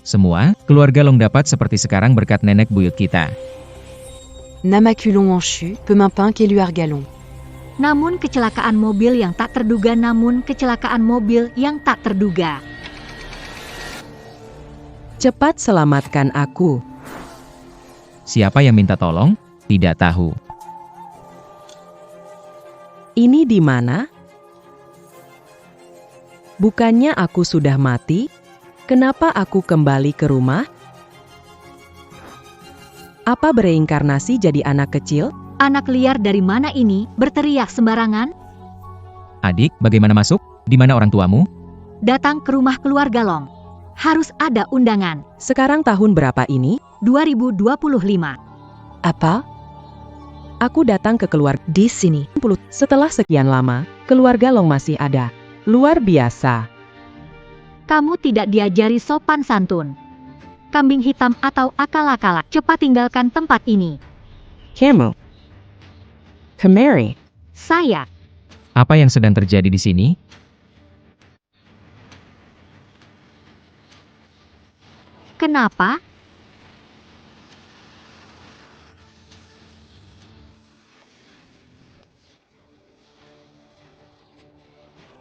Semua, keluarga Long dapat seperti sekarang berkat nenek buyut kita. Namaculon Manchu, Pemimpin Keluar Galon. Namun kecelakaan mobil yang tak terduga, Cepat selamatkan aku. Siapa yang minta tolong? Tidak tahu. Ini di mana? Bukannya aku sudah mati? Kenapa aku kembali ke rumah? Apa bereinkarnasi jadi anak kecil? Anak liar dari mana ini, berteriak sembarangan? Adik, bagaimana masuk? Di mana orang tuamu? Datang ke rumah keluarga Long. Harus ada undangan. Sekarang tahun berapa ini? 2025. Apa? Aku datang ke keluarga Di sini. setelah sekian lama, keluarga Long masih ada. Luar biasa. Kamu tidak diajari sopan santun. Kambing hitam atau akal-akalan. Cepat tinggalkan tempat ini. Kamu. Kemari. Saya. Apa yang sedang terjadi di sini? Kenapa?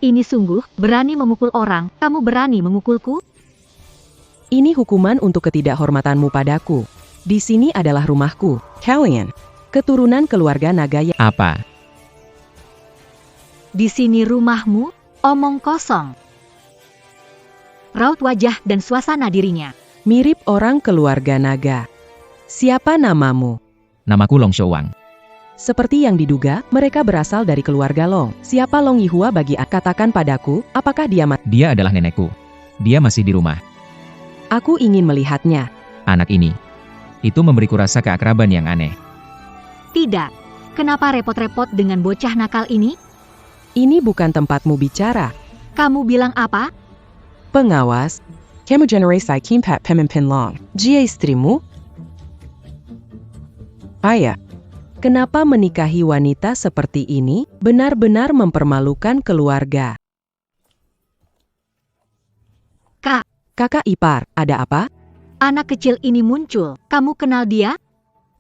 Ini sungguh berani memukul orang. Kamu berani memukulku? Ini hukuman untuk ketidakhormatanmu padaku. Di sini adalah rumahku. Kalian, keturunan keluarga naga yang... Apa? Di sini rumahmu? Omong kosong. Raut wajah dan suasana dirinya. mirip orang keluarga naga. Siapa namamu? Namaku Long Shouwang. Seperti yang diduga, mereka berasal dari keluarga Long. Siapa Long Yihua bagi katakan padaku, apakah dia mati? Dia adalah nenekku. Dia masih di rumah. Aku ingin melihatnya. Anak ini. Itu memberiku rasa keakraban yang aneh. Tidak. Kenapa repot-repot dengan bocah nakal ini? Ini bukan tempatmu bicara. Kamu bilang apa? Pengawas. Kamu generasi Kimpat Pemimpin Long. Jia istrimu? Ayah. Kenapa menikahi wanita seperti ini benar-benar mempermalukan keluarga? Kak, Kakak ipar, ada apa? anak kecil ini muncul. Kamu kenal dia?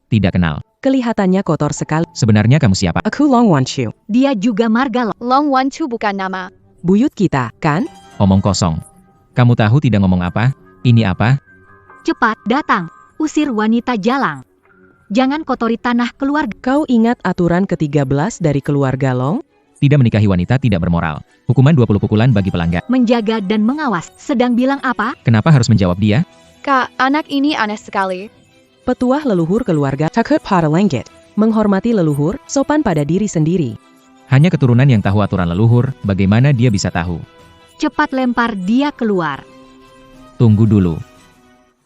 Tidak kenal. Kelihatannya kotor sekali. Sebenarnya kamu siapa? Aku Long Wanchu. Dia juga marga Long. Long Wanchu bukan nama. Buyut kita, kan? Omong kosong. Kamu tahu tidak ngomong apa? Ini apa? Cepat datang. Usir wanita jalang. Jangan kotori tanah keluarga. Kau ingat aturan ke-13 dari keluarga Long? Tidak menikahi wanita tidak bermoral. Hukuman 20 pukulan bagi pelanggar. Menjaga dan mengawas. Sedang bilang apa? Kenapa harus menjawab dia? Kak, anak ini aneh sekali. Petuah leluhur keluarga takut pada lenggit. Menghormati leluhur, sopan pada diri sendiri. Hanya keturunan yang tahu aturan leluhur, bagaimana dia bisa tahu? Cepat lempar dia keluar. Tunggu dulu.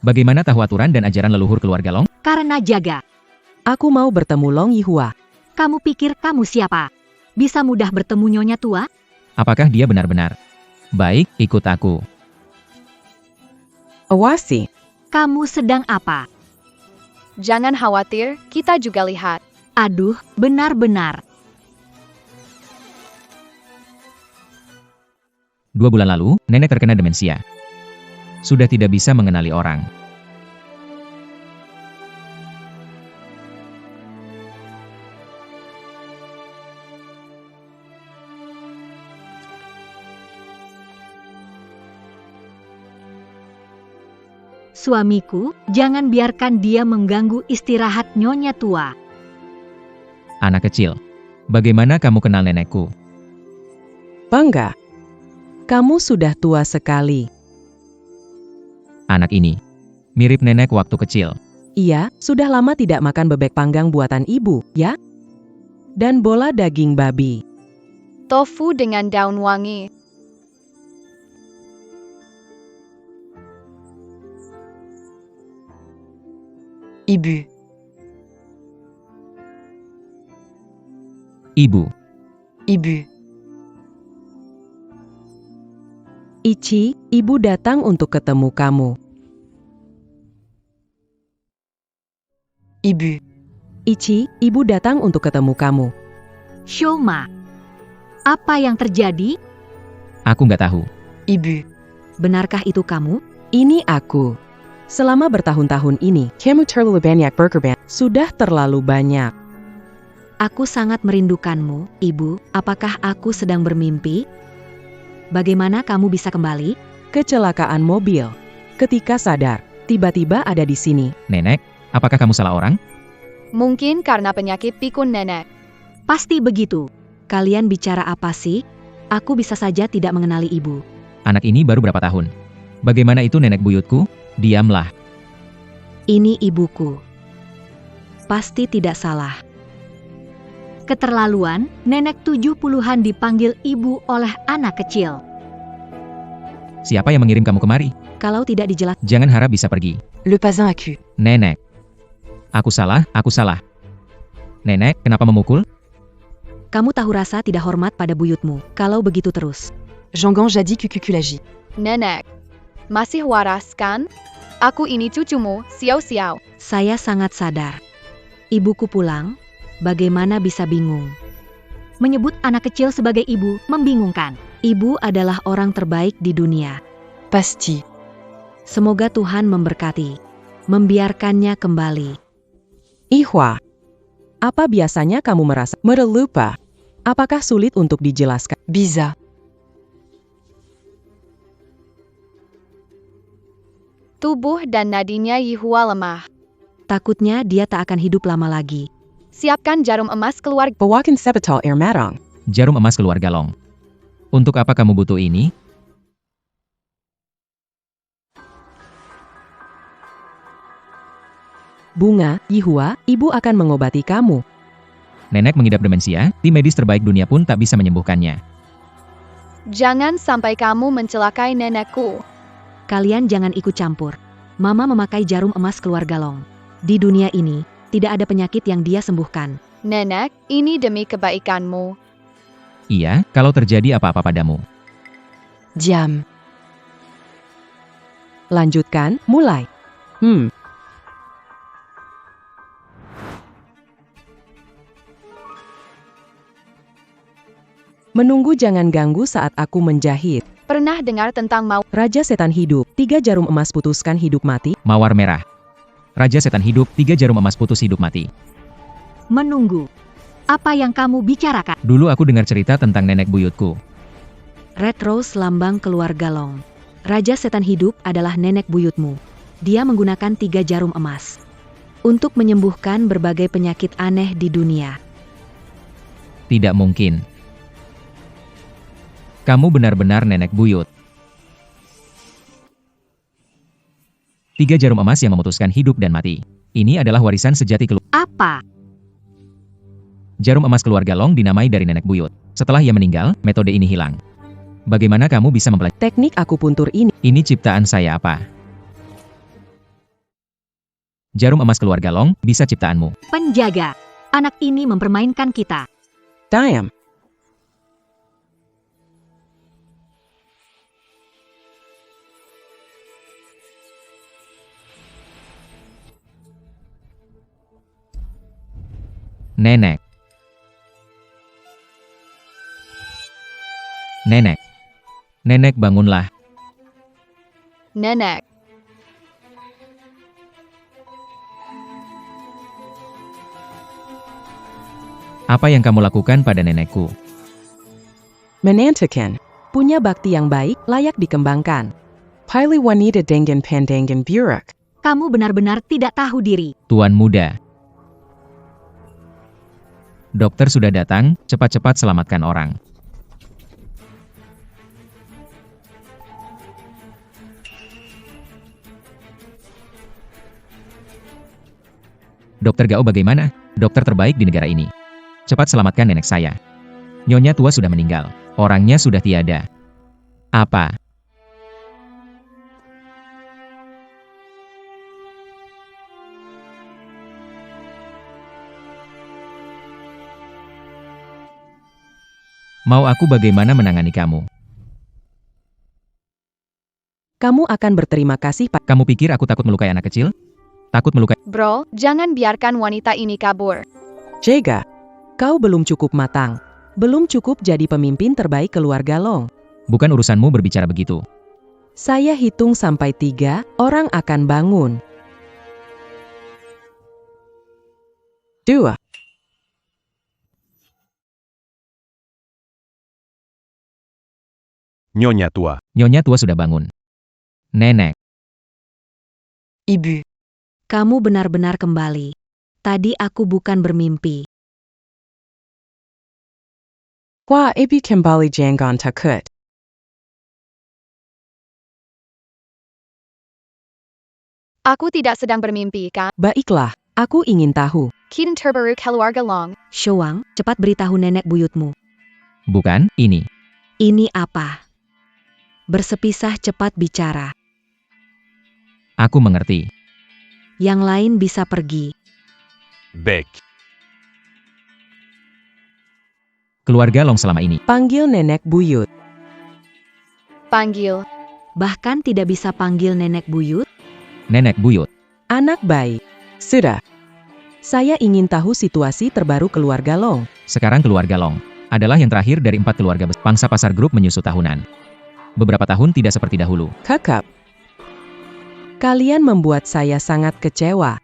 Bagaimana tahu aturan dan ajaran leluhur keluarga Long? Karena jaga. Aku mau bertemu Long Yihua. Kamu pikir kamu siapa? Bisa mudah bertemu nyonya tua? Apakah dia benar-benar? Baik, ikut aku. Awasi. Kamu sedang apa? Jangan khawatir, kita juga lihat. Aduh, benar-benar. 2 bulan lalu, nenek terkena demensia. Sudah tidak bisa mengenali orang. Suamiku, jangan biarkan dia mengganggu istirahat nyonya tua. Anak kecil. Bagaimana kamu kenal nenekku? Bangga. Kamu sudah tua sekali. Anak ini. Mirip nenek waktu kecil. Iya, sudah lama tidak makan bebek panggang buatan ibu, ya? Dan bola daging babi. Tofu dengan daun wangi. Ibu. Ibu. Ibu. Ichi, ibu datang untuk ketemu kamu. Ibu. Ichi, ibu datang untuk ketemu kamu. Shoma. Apa yang terjadi? Aku nggak tahu. Ibu. Benarkah itu kamu? Ini aku. Selama bertahun-tahun ini, kamu terlalu banyak berkorban. Sudah terlalu banyak. Aku sangat merindukanmu, Ibu. Apakah aku sedang bermimpi? Bagaimana kamu bisa kembali? Kecelakaan mobil. Ketika sadar, tiba-tiba ada di sini. Nenek, apakah kamu salah orang? Mungkin karena penyakit pikun nenek. Pasti begitu. Kalian bicara apa sih? Aku bisa saja tidak mengenali ibu. Anak ini baru berapa tahun? Bagaimana itu nenek buyutku? Diamlah. Ini ibuku. Pasti tidak salah. Keterlaluan, nenek 70-an dipanggil ibu oleh anak kecil. Siapa yang mengirim kamu kemari? Kalau tidak dijelaskan, Jangan harap bisa pergi. Le pasin à queue. Nenek. Aku salah, aku salah. Nenek, kenapa memukul? kamu tahu rasa tidak hormat pada buyutmu. Kalau begitu terus. Jean-Gan jadi cucuculagi. Nenek, masih waras kan? Aku ini cucumu, Xiao-Xiao. Saya sangat sadar. Ibuku pulang, bagaimana bisa bingung? Menyebut anak kecil sebagai ibu membingungkan. Ibu adalah orang terbaik di dunia. Pasti. Semoga Tuhan memberkati. Membiarkannya kembali. Ihwa. Apa biasanya kamu merasa merelupa? Apakah sulit untuk dijelaskan? Biza. Tubuh dan nadinya Yihua lemah. Takutnya dia tak akan hidup lama lagi. Siapkan jarum emas keluar. Bawakan sebetal air matang. Jarum emas keluar galong. Untuk apa kamu butuh ini? Bunga, Yihua, ibu akan mengobati kamu. Nenek mengidap demensia, tim medis terbaik dunia pun tak bisa menyembuhkannya. Jangan sampai kamu mencelakai nenekku. Kalian jangan ikut campur. Mama memakai jarum emas keluar galong. Di dunia ini, tidak ada penyakit yang dia sembuhkan. Nenek, ini demi kebaikanmu. Iya, kalau terjadi apa-apa padamu. Diam. Lanjutkan, mulai. Menunggu jangan ganggu saat aku menjahit. Pernah dengar tentang mau? Raja Setan Hidup, 3 jarum emas putuskan hidup mati. Mawar merah. Raja setan hidup, 3 jarum emas putus hidup mati. Menunggu. Apa yang kamu bicarakan? Dulu aku dengar cerita tentang nenek buyutku. Red Rose lambang keluar galong. Raja setan hidup adalah nenek buyutmu. Dia menggunakan 3 jarum emas. Untuk menyembuhkan berbagai penyakit aneh di dunia. Tidak mungkin. Kamu benar-benar nenek buyut. 3 jarum emas yang memutuskan hidup dan mati. Ini adalah warisan sejati keluarga. Apa? Jarum emas keluar galong dinamai dari nenek buyut. Setelah ia meninggal, metode ini hilang. Bagaimana kamu bisa mempelajari? Teknik akupuntur ini. Ini ciptaan saya apa? Jarum emas keluar galong, bisa ciptaanmu. Penjaga. Anak ini mempermainkan kita. Diam. Nenek. Nenek. Nenek bangunlah. Nenek. Apa yang kamu lakukan pada nenekku? Menantikan. Punya bakti yang baik, layak dikembangkan. Pilih wanita dengan pandangan buruk. Kamu benar-benar tidak tahu diri. Tuan muda. Dokter sudah datang, cepat-cepat selamatkan orang. Dokter Gao bagaimana? Dokter terbaik di negara ini. Cepat selamatkan nenek saya. Nyonya tua sudah meninggal. Orangnya sudah tiada. Apa? Mau aku bagaimana menangani kamu? Kamu akan berterima kasih pada... Kamu pikir aku takut melukai anak kecil? Takut melukai... Bro, jangan biarkan wanita ini kabur. Jaga. Kau belum cukup matang. Belum cukup jadi pemimpin terbaik keluarga Long. Bukan urusanmu berbicara begitu. Saya hitung sampai 3, orang akan bangun. 2, Nyonya tua. Nyonya tua sudah bangun. Nenek, Ibu. Kamu benar-benar kembali. Tadi aku bukan bermimpi. Wah, ibu kembali jangan takut. Aku tidak sedang bermimpi, kan? Baiklah, aku ingin tahu. Kita terbaru keluarga Long. Showang, cepat beritahu nenek buyutmu. bukan, ini. Ini apa? Bersepisah cepat bicara. Aku mengerti. Yang lain bisa pergi. Baik. Keluarga Long selama ini. Panggil nenek buyut. Panggil. Bahkan tidak bisa panggil nenek buyut. Nenek buyut. Anak baik. Sudah. Saya ingin tahu situasi terbaru keluarga Long. Sekarang keluarga Long adalah yang terakhir dari 4 keluarga pangsa pasar grup menyusut tahunan. Beberapa tahun tidak seperti dahulu. Kakak. Kalian membuat saya sangat kecewa.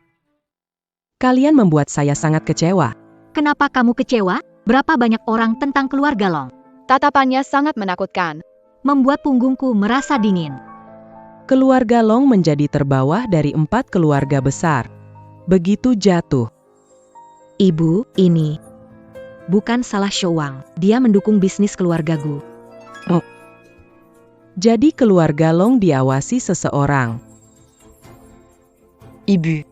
Kalian membuat saya sangat kecewa. Kenapa kamu kecewa? Berapa banyak orang tentang keluarga Long? Tatapannya sangat menakutkan. Membuat punggungku merasa dingin. Keluarga Long menjadi terbawah dari 4 keluarga besar. Begitu jatuh. Ibu, ini bukan salah Showang. Dia mendukung bisnis keluarga Gu. Jadi keluarga Long diawasi seseorang. Ibu.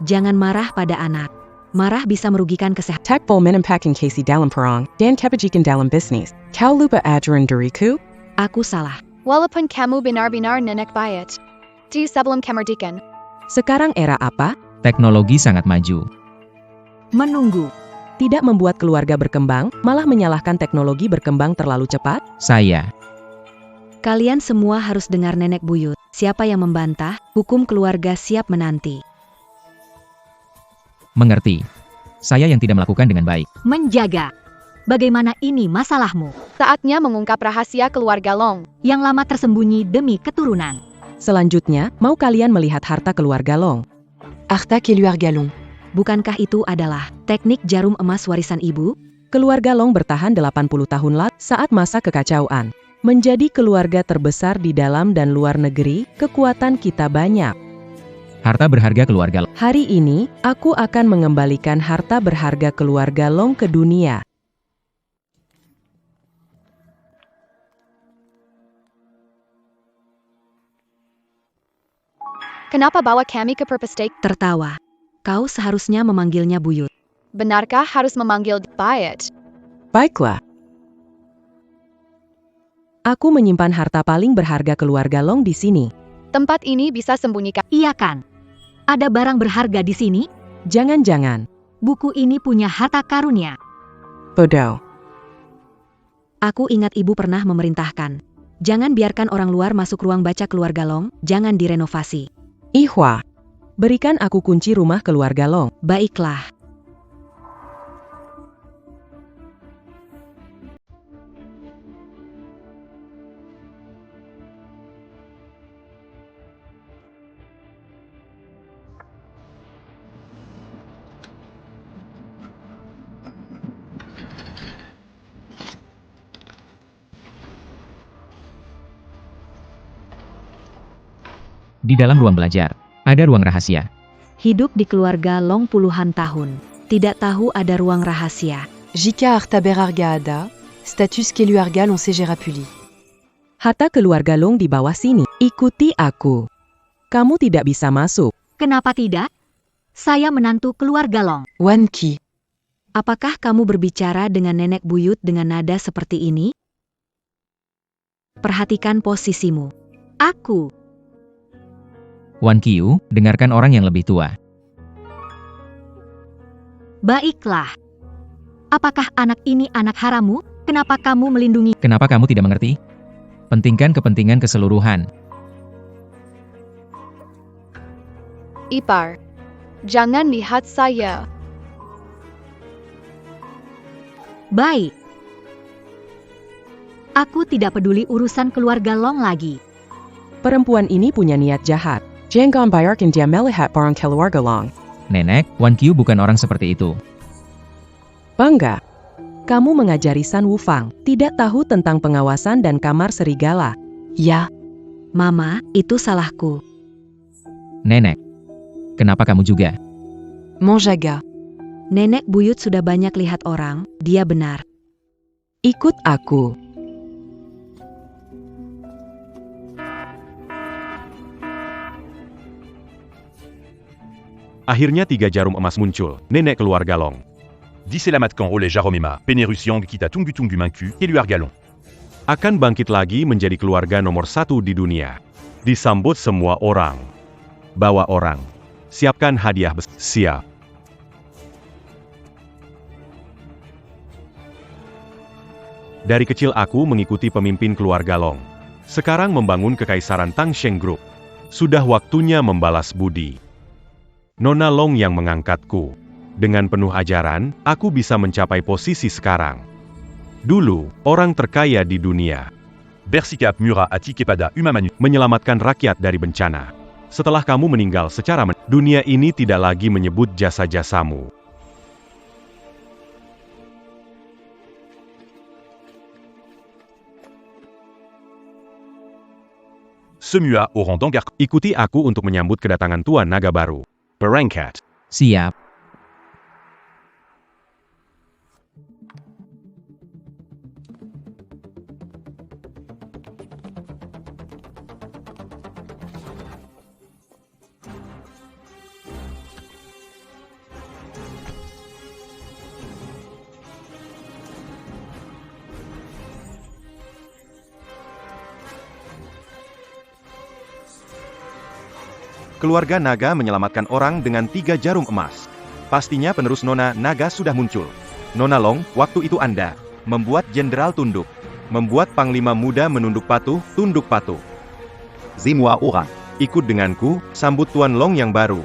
Jangan marah pada anak. Marah bisa merugikan kesehatan. Takbol menampakan Casey dalam perang dan kebajikan dalam bisnis. Kau lupa ajaran diriku? Aku salah. Walaupun kamu benar-benar nenek bayat. Di sebelum kemerdekaan. Sekarang era apa? Teknologi sangat maju. Menunggu. Tidak membuat keluarga berkembang, malah menyalahkan teknologi berkembang terlalu cepat? Saya. Kalian semua harus dengar nenek buyut. Siapa yang membantah, hukum keluarga siap menanti. Mengerti. Saya yang tidak melakukan dengan baik. Menjaga. Bagaimana ini masalahmu? Saatnya mengungkap rahasia keluarga Long. Yang lama tersembunyi demi keturunan. Selanjutnya, mau kalian melihat harta keluarga Long? Arta keluarga Long. Bukankah itu adalah teknik jarum emas warisan ibu? Keluarga Long bertahan 80 tahun lalu saat masa kekacauan. Menjadi keluarga terbesar di dalam dan luar negeri, kekuatan kita banyak. Harta berharga keluarga Long. Hari ini, aku akan mengembalikan harta berharga keluarga Long ke dunia. Kenapa bawa kami ke perpestek? Tertawa. Kau seharusnya memanggilnya buyut. Benarkah harus memanggil bayat? Baiklah. Aku menyimpan harta paling berharga keluarga Long di sini. Tempat ini bisa sembunyikan. Iya kan? Ada barang berharga di sini? Jangan-jangan. Buku ini punya harta karunia. Bodoh. Aku ingat ibu pernah memerintahkan. Jangan biarkan orang luar masuk ruang baca keluarga Long, jangan direnovasi. Ihwa. Berikan aku kunci rumah keluarga Long. Baiklah. Di dalam ruang belajar, ada ruang rahasia. Hidup di keluarga Long puluhan tahun. Tidak tahu ada ruang rahasia. Jika Arta berharga ada, status keluarga Long segera pulih. Harta keluarga Long di bawah sini. Ikuti aku. Kamu tidak bisa masuk. Kenapa tidak? Saya menantu keluarga Long. Wan Ki. Apakah kamu berbicara dengan nenek buyut dengan nada seperti ini? Perhatikan posisimu. Aku. Wan Qiu, dengarkan orang yang lebih tua. Baiklah. Apakah anak ini anak harammu? Kenapa kamu melindungi? Kenapa kamu tidak mengerti? Pentingkan kepentingan keseluruhan. Ipar. Jangan lihat saya. Baik. Aku tidak peduli urusan keluarga Long lagi. Perempuan ini punya niat jahat. Jangan biarkan dia melihat barang keluarga Long. Nenek, Wan Qiu bukan orang seperti itu. Bangga. Kamu mengajari San Wufang, tidak tahu tentang pengawasan dan kamar serigala. Ya, Mama, itu salahku. Nenek, kenapa kamu juga? Manjaga. Nenek buyut sudah banyak lihat orang, dia benar. Ikut aku. Akhirnya 3 jarum emas muncul, nenek keluarga Long. Diselamat quand Rollet Jaromema, Pénérus Yang kita tunggu Mainku, Keluar Galon. Akan bangkit lagi menjadi keluarga nomor 1 di dunia. Disambut semua orang. Bawa orang. Siapkan hadiah besar. Siap. Dari kecil aku mengikuti pemimpin keluarga Long. Sekarang membangun kekaisaran Tangsheng Group. Sudah waktunya membalas budi. Nona Long yang mengangkatku. Dengan penuh ajaran, aku bisa mencapai posisi sekarang. Dulu, orang terkaya di dunia. Bersikap Mura Ati Kepada Umamanu. Menyelamatkan rakyat dari bencana. Setelah kamu meninggal secara dunia ini tidak lagi menyebut jasa-jasamu. Semua orang Dangar. Ikuti aku untuk menyambut kedatangan Tuan Naga baru. Berangkat. Siap. Keluarga Naga menyelamatkan orang dengan 3 jarum emas. Pastinya penerus Nona Naga sudah muncul. Nona Long, waktu itu Anda membuat jenderal tunduk. Membuat panglima muda menunduk patuh, tunduk patuh. Zimwa orang. Ikut denganku, sambut Tuan Long yang baru.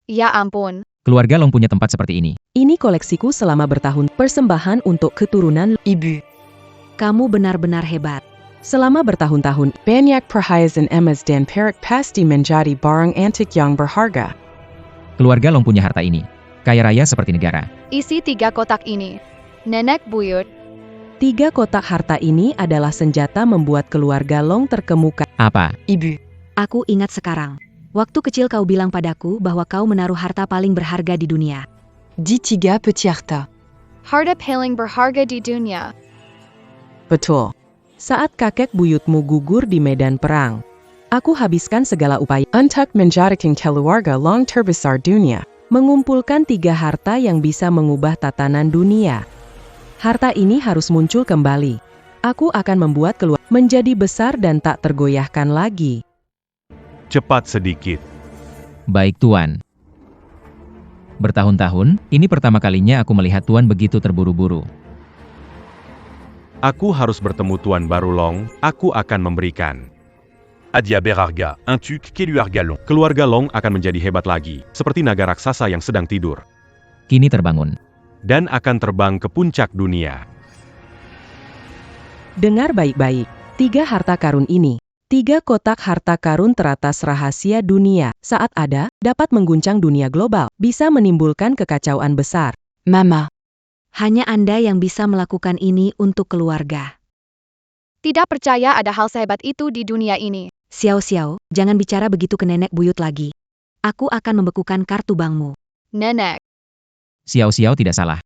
Ya ampun. Keluarga Long punya tempat seperti ini. Ini koleksiku selama bertahun, persembahan untuk keturunan Ibu. Kamu benar-benar hebat. selama bertahun-tahun. Banyak perhiasan emas dan perak pasti menjadi barang antik yang berharga. Keluarga Long punya harta ini. Kaya raya seperti negara. Isi 3 kotak ini. Nenek buyut. 3 kotak harta ini adalah senjata membuat keluarga Long terkemuka. Apa? Ibu. Aku ingat sekarang. Waktu kecil kau bilang padaku bahwa kau menaruh harta paling berharga di dunia. Dit tiga petit harta. Harta paling berharga di dunia. Betul. Saat kakek buyutmu gugur di medan perang, aku habiskan segala upaya untuk menjadikan keluarga Long terbesar dunia. Mengumpulkan 3 harta yang bisa mengubah tatanan dunia. Harta ini harus muncul kembali. Aku akan membuat keluarga menjadi besar dan tak tergoyahkan lagi. Cepat sedikit. Baik Tuan. Bertahun-tahun, ini pertama kalinya aku melihat Tuan begitu terburu-buru. Aku harus bertemu Tuan baru Long, aku akan memberikan. Adia Berarga, Intuk Keluar Galon. Keluarga Long akan menjadi hebat lagi, seperti naga raksasa yang sedang tidur. Kini terbangun. Dan akan terbang ke puncak dunia. Dengar baik-baik, 3 harta karun ini. 3 kotak harta karun teratas rahasia dunia, saat ada, dapat mengguncang dunia global, bisa menimbulkan kekacauan besar. Mama. Hanya Anda yang bisa melakukan ini untuk keluarga. Tidak percaya ada hal sehebat itu di dunia ini. Xiao, jangan bicara begitu ke nenek buyut lagi. Aku akan membekukan kartu bankmu. Nenek. Xiao tidak salah.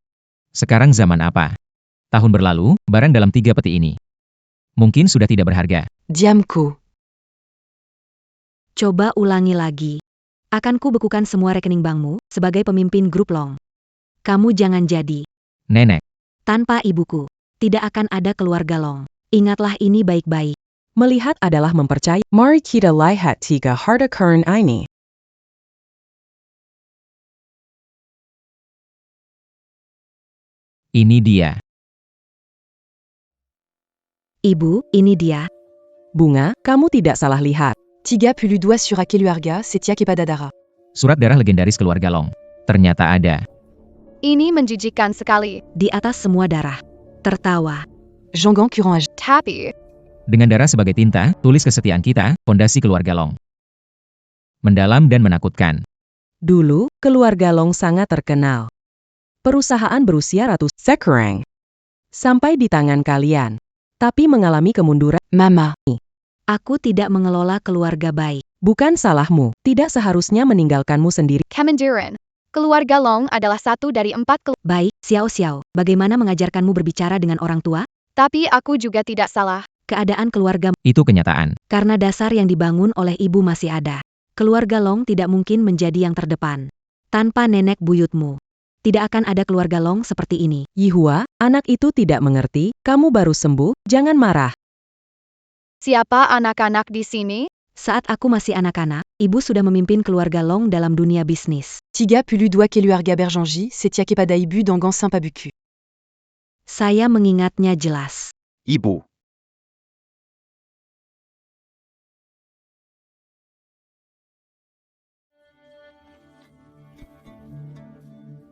Sekarang zaman apa? Tahun berlalu, barang dalam 3 peti ini. Mungkin sudah tidak berharga. Diamku. Coba ulangi lagi. Akan ku bekukan semua rekening bankmu, sebagai pemimpin grup Long. Kamu jangan jadi. Nenek. Tanpa ibuku, tidak akan ada keluarga Long. Ingatlah ini baik-baik. Melihat adalah mempercayai. Mari kita lihat 3 harta karun ini. Ini dia. Ibu, ini dia. Bunga, kamu tidak salah lihat. Tiga plus le doigt sur Akeluarga, c'est Tiak et Padadara. Surat darah legendaris keluarga Long. Ternyata ada. Ini menjijikkan sekali. Di atas semua darah. Tertawa. Jangan Curant âgé. Tapi, Dengan darah sebagai tinta, tulis kesetiaan kita, fondasi keluarga Long. Mendalam dan menakutkan. Dulu, keluarga Long sangat terkenal. Perusahaan berusia sekarang sampai di tangan kalian, tapi mengalami kemunduran. Mama. Aku tidak mengelola keluarga baik. Bukan salahmu, tidak seharusnya meninggalkanmu sendiri. kemandiran. Keluarga Long adalah satu dari 4 Baik, Xiao Xiao, bagaimana mengajarkanmu berbicara dengan orang tua? tapi aku juga tidak salah. Keadaan keluarga Itu kenyataan. karena dasar yang dibangun oleh ibu masih ada. Keluarga Long tidak mungkin menjadi yang terdepan. Tanpa nenek buyutmu. Tidak akan ada keluarga Long seperti ini. Yihua, anak itu tidak mengerti, kamu baru sembuh, jangan marah. Siapa anak-anak di sini? Saat aku masih anak-anak, ibu sudah memimpin keluarga Long dalam dunia bisnis. Tiga Pulu Dua Keluarga Berjanji, Setia Kepada Ibu Dangan Sampabuku. Saya mengingatnya jelas. Ibu.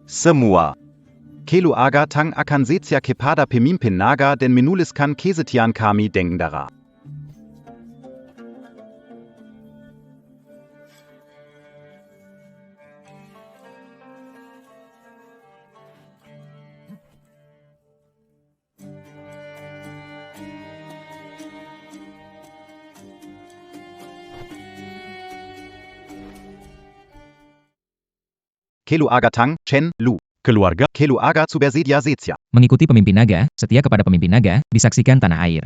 Semua. Kelu aga tang akan setia kepada pemimpin naga dan menuliskan kesetiaan kami dengan darah. Kelu aga tang, Chen, Lu. Keluarga, Kelu aga zu bersedia setia. Mengikuti pemimpin naga, setia kepada pemimpin naga, disaksikan tanah air.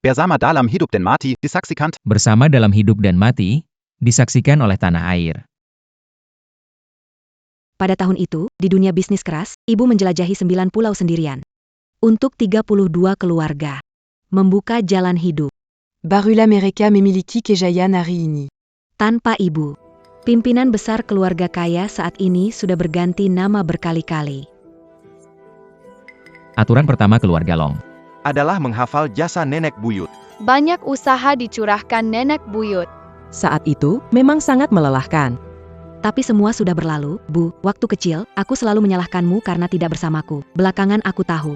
Bersama dalam hidup dan mati, disaksikan. Bersama dalam hidup dan mati, disaksikan oleh tanah air. Pada tahun itu, di dunia bisnis keras, ibu menjelajahi 9 pulau sendirian. Untuk 32 keluarga. Membuka jalan hidup. Barula Mereka memiliki kejayaan hari ini. Tanpa ibu. Pimpinan besar keluarga kaya saat ini sudah berganti nama berkali-kali. Aturan pertama keluarga Long. Adalah menghafal jasa nenek buyut. Banyak usaha dicurahkan nenek buyut. Saat itu, memang sangat melelahkan. Tapi semua sudah berlalu, Bu. Waktu kecil, aku selalu menyalahkanmu karena tidak bersamaku. Belakangan aku tahu.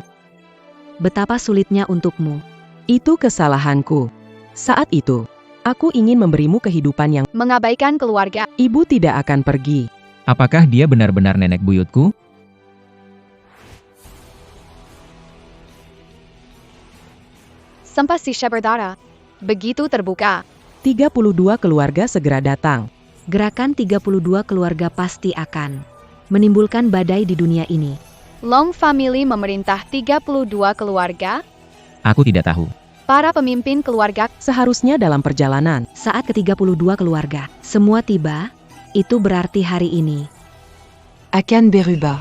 Betapa sulitnya untukmu. Itu kesalahanku. Saat itu, aku ingin memberimu kehidupan yang Mengabaikan keluarga. ibu tidak akan pergi. Apakah dia benar-benar nenek buyutku? Sampai si berdarah. Begitu terbuka. 32 keluarga segera datang. Gerakan 32 keluarga pasti akan menimbulkan badai di dunia ini. Long Family memerintah 32 keluarga. Aku tidak tahu. Para pemimpin keluarga. Seharusnya dalam perjalanan, Saat ke-32 keluarga, semua tiba, itu berarti hari ini. Akan Berubah.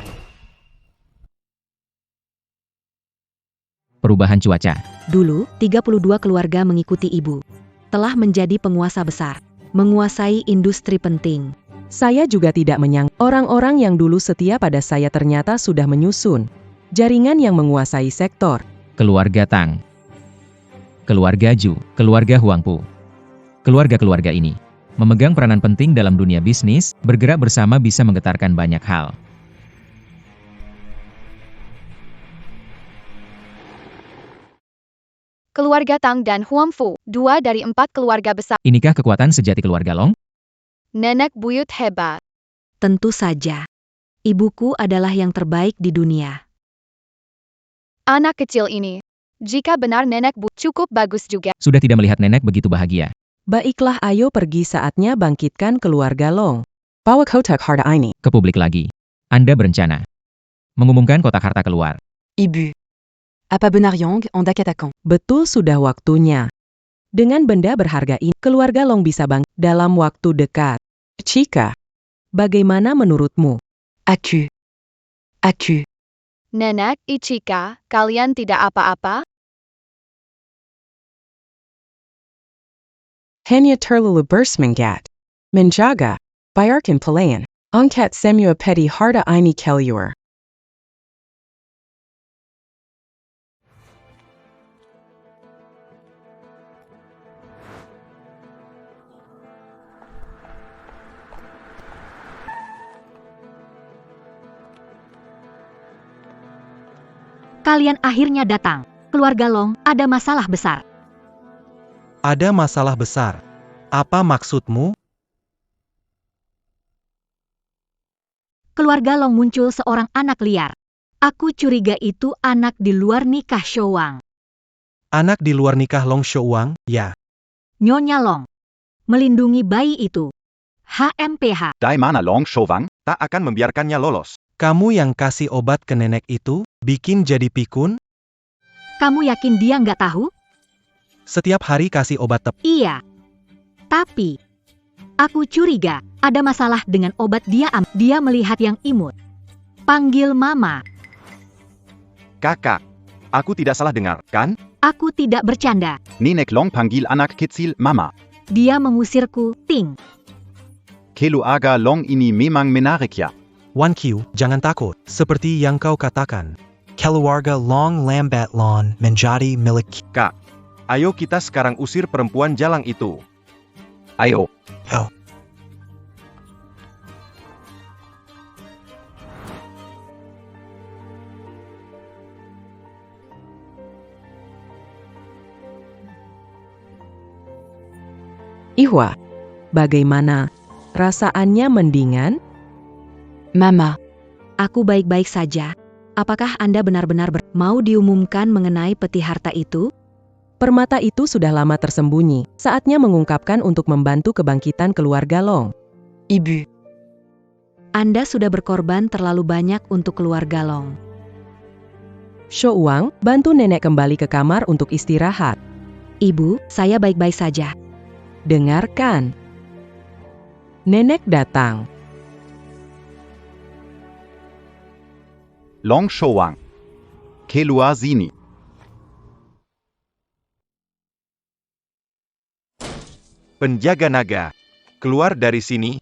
Perubahan cuaca. Dulu, 32 keluarga mengikuti ibu. Telah menjadi penguasa besar. Menguasai industri penting. saya juga tidak menyangka orang-orang yang dulu setia pada saya ternyata sudah menyusun jaringan yang menguasai sektor. Keluarga Tang. Keluarga Ju. Keluarga Huangpu. Keluarga-keluarga ini memegang peranan penting dalam dunia bisnis, bergerak bersama bisa menggetarkan banyak hal. Keluarga Tang dan Huangfu, 2 dari 4 keluarga besar. Inikah kekuatan sejati keluarga Long? Nenek buyut hebat. Tentu saja. Ibuku adalah yang terbaik di dunia. Anak kecil ini. Jika benar nenek buyut cukup bagus juga. Sudah tidak melihat nenek begitu bahagia. Baiklah, ayo pergi, saatnya bangkitkan keluarga Long. Bawa kotak harta ini. Ke publik lagi. Anda berencana mengumumkan kotak harta keluar. Ibu. Apa benar Yang, Anda katakan? Betul, sudah waktunya. Dengan benda berharga ini, keluarga Long bisa bangkit dalam waktu dekat. Chika, bagaimana menurutmu? Aku. Nenek Ichika, kalian tidak apa-apa? Hanya terlalu bersemangat. Menjaga, bayarkan pelayan. Angkat semua peti harta ini keluar. Kalian akhirnya datang. Keluarga Long, ada masalah besar. Ada masalah besar. Apa maksudmu? Keluarga Long muncul seorang anak liar. Aku curiga itu anak di luar nikah Shouwang. Anak di luar nikah Long Shouwang, ya. Nyonya Long. Melindungi bayi itu. HMPH. Dai mana Long Shouwang tak akan membiarkannya lolos. Kamu yang kasih obat ke nenek itu, bikin jadi pikun? Kamu yakin dia nggak tahu? Setiap hari kasih obat Iya. Tapi, aku curiga ada masalah dengan obat dia. Dia melihat yang imut. Panggil mama. Kakak, aku tidak salah dengar, kan? Aku tidak bercanda. Nenek Long panggil anak kecil mama. Dia mengusirku, Ting. Keluarga Long ini memang menarik ya. Wan Qiu, jangan takut. Seperti yang kau katakan. Keluarga Long lambat laun menjadi milik. Kak, ayo kita sekarang usir perempuan jalang itu. Ayo. Ihwa, bagaimana? Rasaannya mendingan? Mama, Aku baik-baik saja. Apakah Anda benar-benar mau diumumkan mengenai peti harta itu? Permata itu sudah lama tersembunyi. Saatnya mengungkapkan untuk membantu kebangkitan keluarga Long. Ibu, Anda sudah berkorban terlalu banyak untuk keluarga Long. Shouwang, bantu nenek kembali ke kamar untuk istirahat. Ibu, saya baik-baik saja. Dengarkan. Nenek datang. Long Shouwang. Keluar sini. Penjaga naga, keluar dari sini.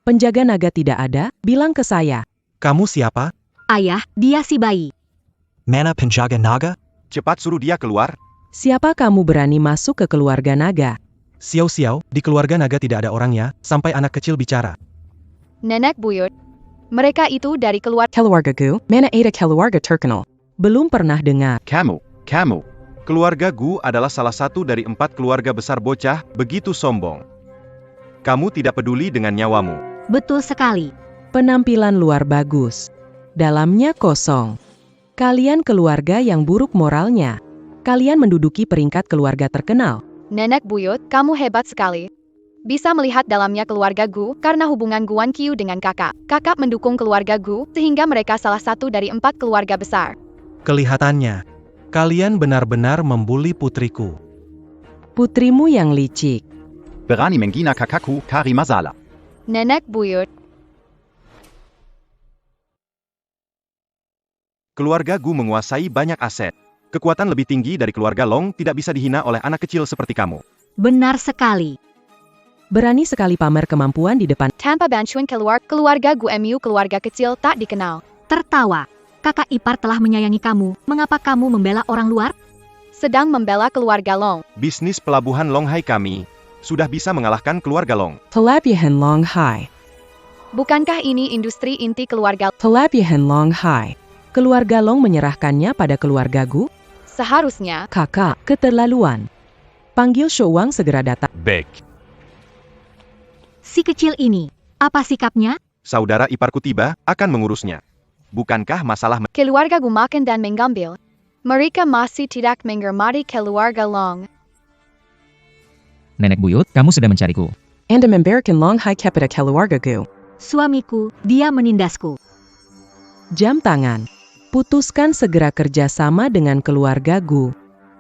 Penjaga naga tidak ada, bilang ke saya. Kamu siapa? Ayah, dia si bayi. Mana penjaga naga? Cepat suruh dia keluar. Siapa kamu berani masuk ke keluarga naga? Xiao, di keluarga naga tidak ada orangnya, sampai anak kecil bicara. Nenek buyut. Mereka itu dari Keluarga Gu, mana ada keluarga terkenal? Belum pernah dengar. Kamu. Keluarga Gu adalah salah satu dari 4 keluarga besar bocah, begitu sombong. Kamu tidak peduli dengan nyawamu. Betul sekali. Penampilan luar bagus. Dalamnya kosong. Kalian keluarga yang buruk moralnya. Kalian menduduki peringkat keluarga terkenal. Nenek buyut, kamu hebat sekali. Bisa melihat dalamnya keluarga Gu karena hubungan Guan Qiu dengan kakak. Kakak mendukung keluarga Gu sehingga mereka salah satu dari 4 keluarga besar. Kelihatannya, kalian benar-benar membuli putriku. Putrimu yang licik. Berani menghina kakakku, Kari Masala. Nenek buyut. Keluarga Gu menguasai banyak aset. Kekuatan lebih tinggi dari keluarga Long tidak bisa dihina oleh anak kecil seperti kamu. Benar sekali. Berani sekali pamer kemampuan di depan. Tanpa bantuan keluarga Gu Mu keluarga kecil tak dikenal. Tertawa. Kakak ipar telah menyayangi kamu. Mengapa kamu membela orang luar? Sedang membela keluarga Long. Bisnis pelabuhan Longhai kami sudah bisa mengalahkan keluarga Long. Pelabuhan Longhai. Bukankah ini industri inti keluarga? Pelabuhan Longhai. Keluarga Long menyerahkannya pada keluarga Gu? Seharusnya. Kakak, keterlaluan. Panggil Shouwang segera datang. Baik. Si kecil ini, apa sikapnya? Saudara iparku tiba, akan mengurusnya. Bukankah masalah Keluarga Gu makan dan mengambil. Mereka masih tidak menghormati keluarga Long. Nenek buyut, kamu sudah mencariku. Anda memberikan Longhai kepada keluarga Gu. Suamiku, dia menindasku. Jam tangan. Putuskan segera kerjasama dengan keluarga Gu.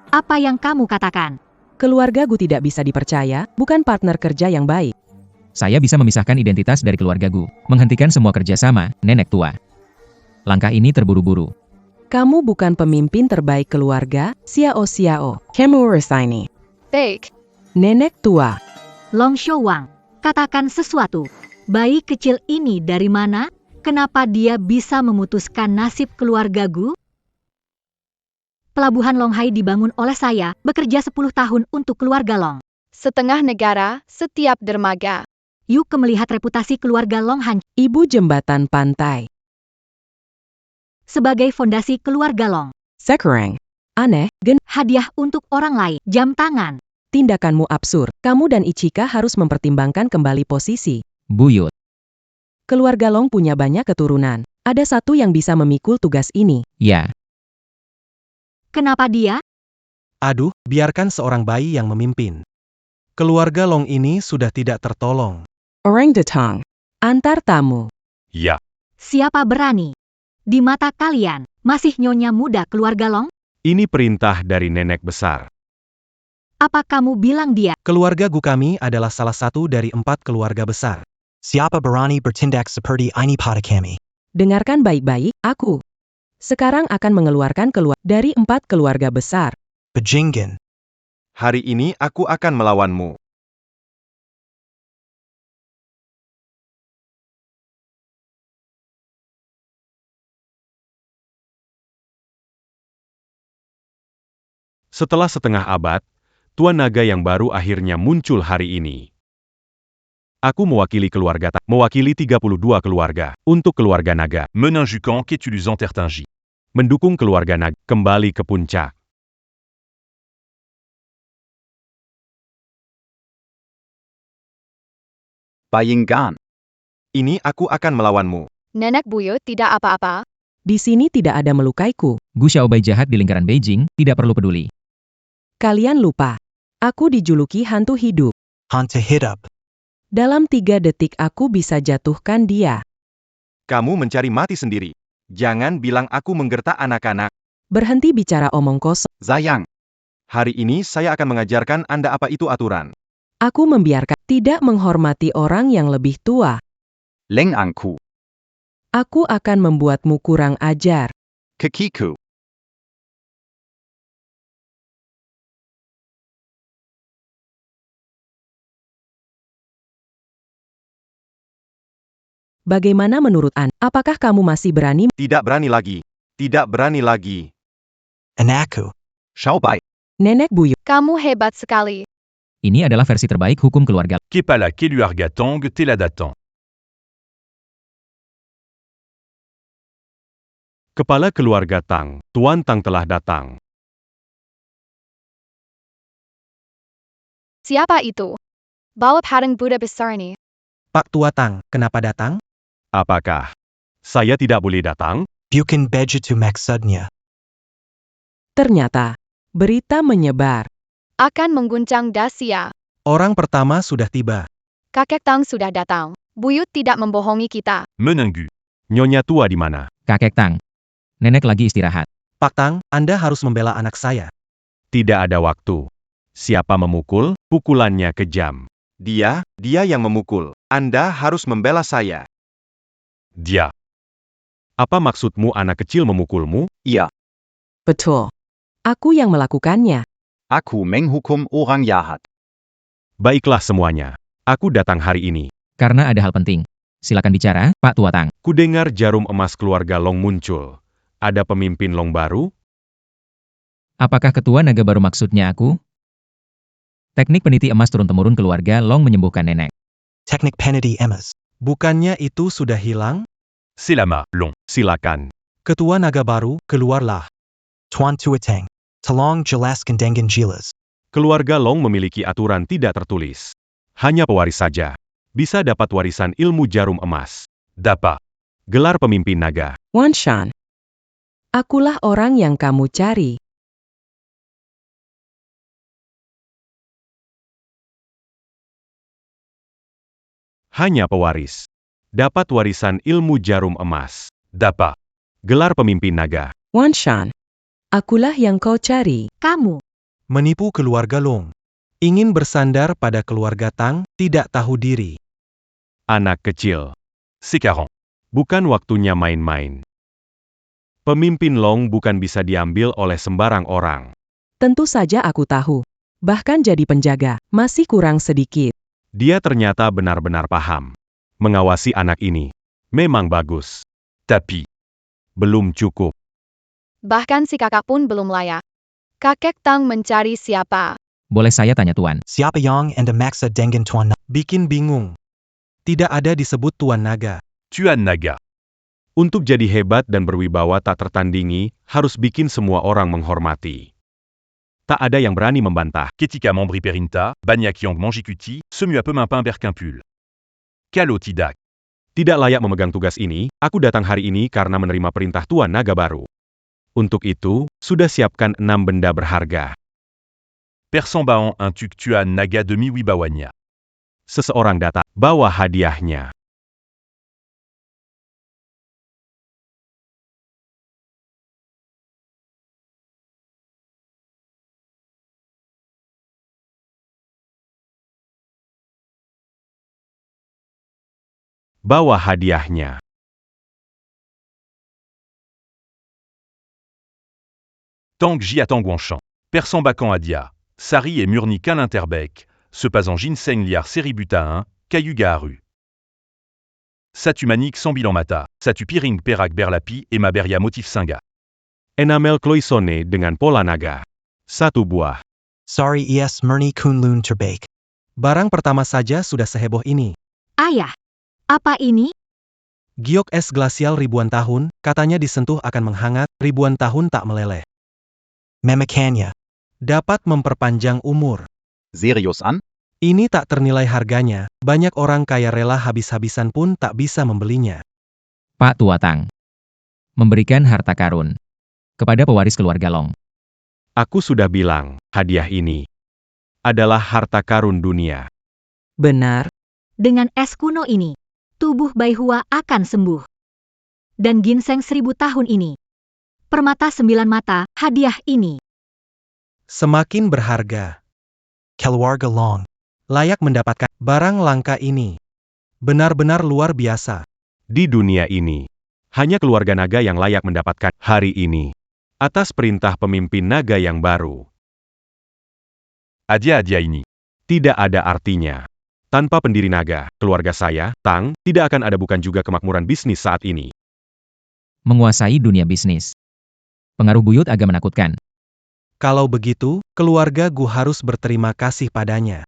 Apa yang kamu katakan? Keluarga Gu tidak bisa dipercaya, bukan partner kerja yang baik. Saya bisa memisahkan identitas dari keluarga Gu, menghentikan semua kerjasama, nenek tua. Langkah ini terburu-buru. Kamu bukan pemimpin terbaik keluarga, Xiao. Kamu urus ini. Baik. Nenek tua. Long Shouwang, katakan sesuatu. Bayi kecil ini dari mana? Kenapa dia bisa memutuskan nasib keluarga Gu? Pelabuhan Longhai dibangun oleh saya, bekerja 10 tahun untuk keluarga Long. Setengah negara, setiap dermaga. Yuk melihat reputasi keluarga Long hancur. Ibu jembatan pantai. sebagai fondasi keluarga Long. Sekarang. Aneh, Hadiah untuk orang lain, jam tangan. tindakanmu absurd. Kamu dan Ichika harus mempertimbangkan kembali posisi. Buyut. Keluarga Long punya banyak keturunan. Ada satu yang bisa memikul tugas ini. Ya, Kenapa dia? Aduh, biarkan seorang bayi yang memimpin. Keluarga Long ini sudah tidak tertolong. Orang datang. Antar tamu. Ya. Siapa berani? Di mata kalian, masih nyonya muda keluarga Long? Ini perintah dari nenek besar. Apa kamu bilang dia? Keluarga Gu kami adalah salah satu dari 4 keluarga besar. Siapa berani bertindak seperti ini pada kami? Dengarkan baik-baik, aku. Sekarang akan mengeluarkan keluar dari 4 keluarga besar. Bajingan. Hari ini aku akan melawanmu. Setelah setengah abad, Tuan Naga yang baru akhirnya muncul hari ini. Aku mewakili 32 keluarga, untuk keluarga naga, Meninjukan qu'est-tu Tertingi. mendukung keluarga naga, kembali ke puncak. Bayingan. Ini aku akan melawanmu. Nenek buyut tidak apa-apa. Di sini tidak ada melukaiku. Gu Xiaobai jahat di lingkaran Beijing, tidak perlu peduli. Kalian lupa. Aku dijuluki hantu hidup. Hantu hidup. Dalam 3 detik aku bisa jatuhkan dia. Kamu mencari mati sendiri. Jangan bilang aku menggertak anak-anak. Berhenti bicara omong kosong. Sayang. Hari ini saya akan mengajarkan Anda apa itu aturan. Aku membiarkan tidak menghormati orang yang lebih tua. Leng angku. Aku akan membuatmu kurang ajar. Kekiku. Bagaimana menurut Anda? Apakah kamu masih berani? Tidak berani lagi. Tidak berani lagi. Anakku. Xiaobai. Nenek buyut. Kamu hebat sekali. Ini adalah versi terbaik hukum keluarga. Kepala keluarga Tang telah Kepala keluarga Tang, Tuan Tang telah datang. Siapa itu? Bawa padang Buddha besar ini. Pak Tua Tang, kenapa datang? Apakah saya tidak boleh datang? Bukan begitu maksudnya. Ternyata, berita menyebar. Akan mengguncang Dacia. Orang pertama sudah tiba. Kakek Tang sudah datang. Buyut tidak membohongi kita. Menunggu. Nyonya tua di mana? Kakek Tang. Nenek lagi istirahat. Pak Tang, Anda harus membela anak saya. Tidak ada waktu. Siapa memukul, pukulannya kejam. Dia yang memukul. Anda harus membela saya. Dia. Apa maksudmu anak kecil memukulmu? Iya. Betul. Aku yang melakukannya. Aku menghukum orang jahat. Baiklah semuanya. Aku datang hari ini. Karena ada hal penting. Silakan bicara, Pak Tua Tang. Kudengar jarum emas keluarga Long muncul. Ada pemimpin Long baru? Apakah ketua naga baru maksudnya aku? Teknik peniti emas turun-temurun keluarga Long menyembuhkan nenek. Teknik peniti emas. Bukannya itu sudah hilang? Selama Long. Silakan. Ketua naga baru, keluarlah. Tuan Tua Tang. Tolong jelaskan dengan jelas. Keluarga Long memiliki aturan tidak tertulis. Hanya pewaris saja bisa dapat warisan ilmu jarum emas. Dapat. Gelar pemimpin naga. Wan Shan. Akulah orang yang kamu cari. Hanya pewaris dapat warisan ilmu jarum emas. Dapat. Gelar pemimpin naga. Wan Shan. Akulah yang kau cari. Kamu. Menipu keluarga Long. Ingin bersandar pada keluarga Tang, tidak tahu diri. Anak kecil. Sekarang. Bukan waktunya main-main. Pemimpin Long bukan bisa diambil oleh sembarang orang. Tentu saja aku tahu. Bahkan jadi penjaga, masih kurang sedikit. Dia ternyata benar-benar paham. Mengawasi anak ini. Memang bagus. Tapi. Belum cukup. Bahkan si kakak pun belum layak. Kakek Tang mencari siapa? Boleh saya tanya Tuan? Siapa yang Anda maksud dengan Tuan? Bikin bingung. Tidak ada disebut Tuan Naga. Tuan Naga. Untuk jadi hebat dan berwibawa tak tertandingi, harus bikin semua orang menghormati. Tak ada yang berani membantah. Ketika membri perinta, banyak yang mengikuti, semua pemimpin berkumpul. Kalau tidak, Tidak layak memegang tugas ini, aku datang hari ini karena menerima perintah Tuan Naga baru. Untuk itu, sudah siapkan 6 benda berharga. persembahan untuk Tuan Naga demi wibawanya. Seseorang datang, bawa hadiahnya. Bawa hadiahnya. Tang Ji attend Guanchan. Persembakan Adia. Sari et Murni Kan Interbec. Se pas en ginseng liar seributa 1, Cayuga Aru. Satu manik sans bilan mata. Satu piring perak berlapi et maberia motif singa. Enamel cloisonné dengan pola naga. 1 buah. Sorry es Murni Kunlun Terbake. Barang pertama saja sudah seheboh ini. Ayah, apa ini? Giok es glasial ribuan tahun, katanya disentuh akan menghangat, ribuan tahun tak meleleh. Memakanya. Dapat memperpanjang umur. Serius an? Ini tak ternilai harganya, banyak orang kaya rela habis-habisan pun tak bisa membelinya. Pak Tua Tang. Memberikan harta karun kepada pewaris keluarga Long. Aku sudah bilang, hadiah ini adalah harta karun dunia. Benar, Dengan es kuno ini, tubuh Bai Hua akan sembuh. Dan ginseng 1000 tahun ini. Permata 9 mata, hadiah ini. Semakin berharga, Keluarga Long. layak mendapatkan barang langka ini. Benar-benar luar biasa. Di dunia ini, hanya keluarga naga yang layak mendapatkan hari ini. Atas perintah pemimpin naga yang baru. Adia ini. Tidak ada artinya. Tanpa pendiri naga, keluarga saya, Tang, tidak akan ada bukan juga kemakmuran bisnis saat ini. Menguasai dunia bisnis. Pengaruh buyut agak menakutkan. Kalau begitu, keluarga Gu harus berterima kasih padanya.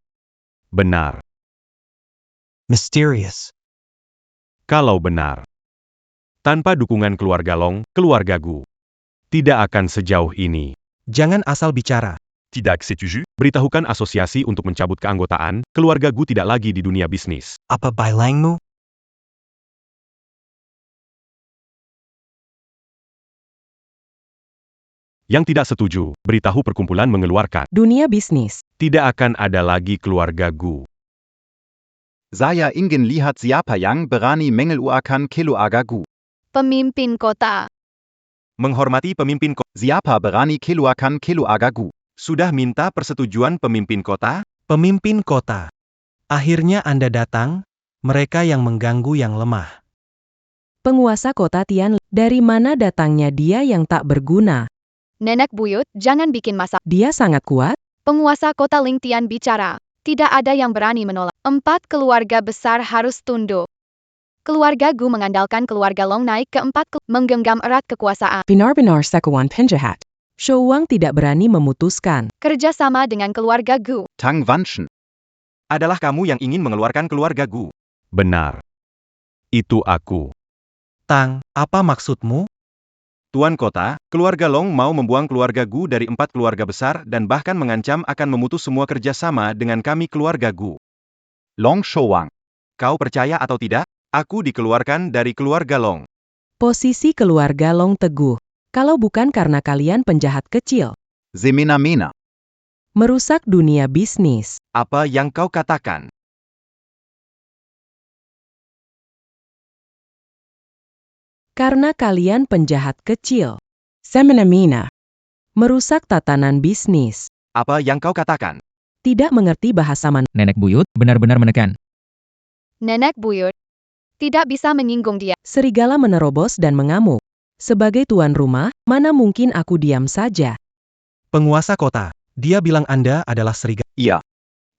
Benar. Mysterious. Kalau benar. Tanpa dukungan keluarga Long, keluarga Gu tidak akan sejauh ini. Jangan asal bicara. Tidak setuju? Beritahukan asosiasi untuk mencabut keanggotaan, keluarga Gu tidak lagi di dunia bisnis. Apa bailangmu? Yang tidak setuju, beritahu perkumpulan mengeluarkan. dunia bisnis. Tidak akan ada lagi keluarga Gu. Saya ingin lihat siapa yang berani mengeluarkan keluarga Gu. Pemimpin kota. Menghormati pemimpin kota. Siapa berani keluarkan keluarga Gu? Sudah minta persetujuan pemimpin kota? Pemimpin kota. Akhirnya Anda datang, mereka yang mengganggu yang lemah. Penguasa kota Tian, dari mana datangnya dia yang tak berguna? Nenek buyut, jangan bikin masalah. Dia sangat kuat? Penguasa kota Lingtian bicara. Tidak ada yang berani menolak. 4 keluarga besar harus tunduk. Keluarga Gu mengandalkan keluarga Long naik ke 4 menggenggam erat kekuasaan. Benar-benar sekuan penjahat. Shouwang tidak berani memutuskan. Kerjasama dengan keluarga Gu. Tang Wanshen. Adalah kamu yang ingin mengeluarkan keluarga Gu. Benar. Itu aku. Tang, apa maksudmu? Tuan kota, keluarga Long mau membuang keluarga Gu dari 4 keluarga besar dan bahkan mengancam akan memutus semua kerjasama dengan kami keluarga Gu. Long Shouwang. Kau percaya atau tidak? Aku dikeluarkan dari keluarga Long. Posisi keluarga Long teguh. Kalau bukan karena kalian penjahat kecil. Semena-mena. Merusak dunia bisnis. Apa yang kau katakan? Karena kalian penjahat kecil. Semena-mena. Merusak tatanan bisnis. Apa yang kau katakan? Tidak mengerti bahasa manusia. Nenek buyut benar-benar menekan. Nenek buyut. Tidak bisa menyinggung dia. Serigala menerobos dan mengamuk. Sebagai tuan rumah, mana mungkin aku diam saja. Penguasa kota. Dia bilang Anda adalah serigala. Iya.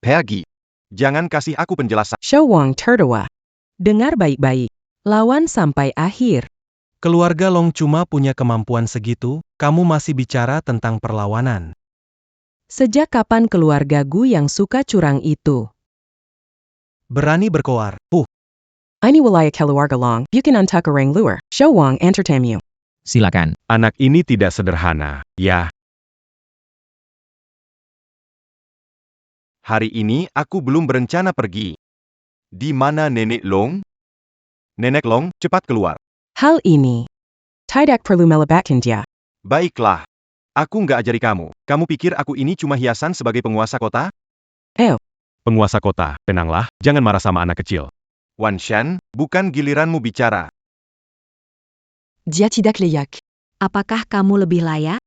Pergi. Jangan kasih aku penjelasan. Shouwang tertawa. Dengar baik-baik. Lawan sampai akhir. Keluarga Long cuma punya kemampuan segitu, kamu masih bicara tentang perlawanan. Sejak kapan keluarga Gu yang suka curang itu? Berani berkoar. Ini wilayah keluarga Long, bukan untuk orang luar. Show Wong entertainmu. Silakan. Anak ini tidak sederhana, ya. Hari ini aku belum berencana pergi. Di mana Nenek Long? Nenek Long, cepat keluar. Hal ini tidak perlu melibatkan dia. Baiklah. Aku nggak ajari kamu. Kamu pikir aku ini cuma hiasan sebagai penguasa kota? Penguasa kota, tenanglah, jangan marah sama anak kecil. Wan Shan, bukan giliranmu bicara. Dia tidak layak. Apakah kamu lebih layak?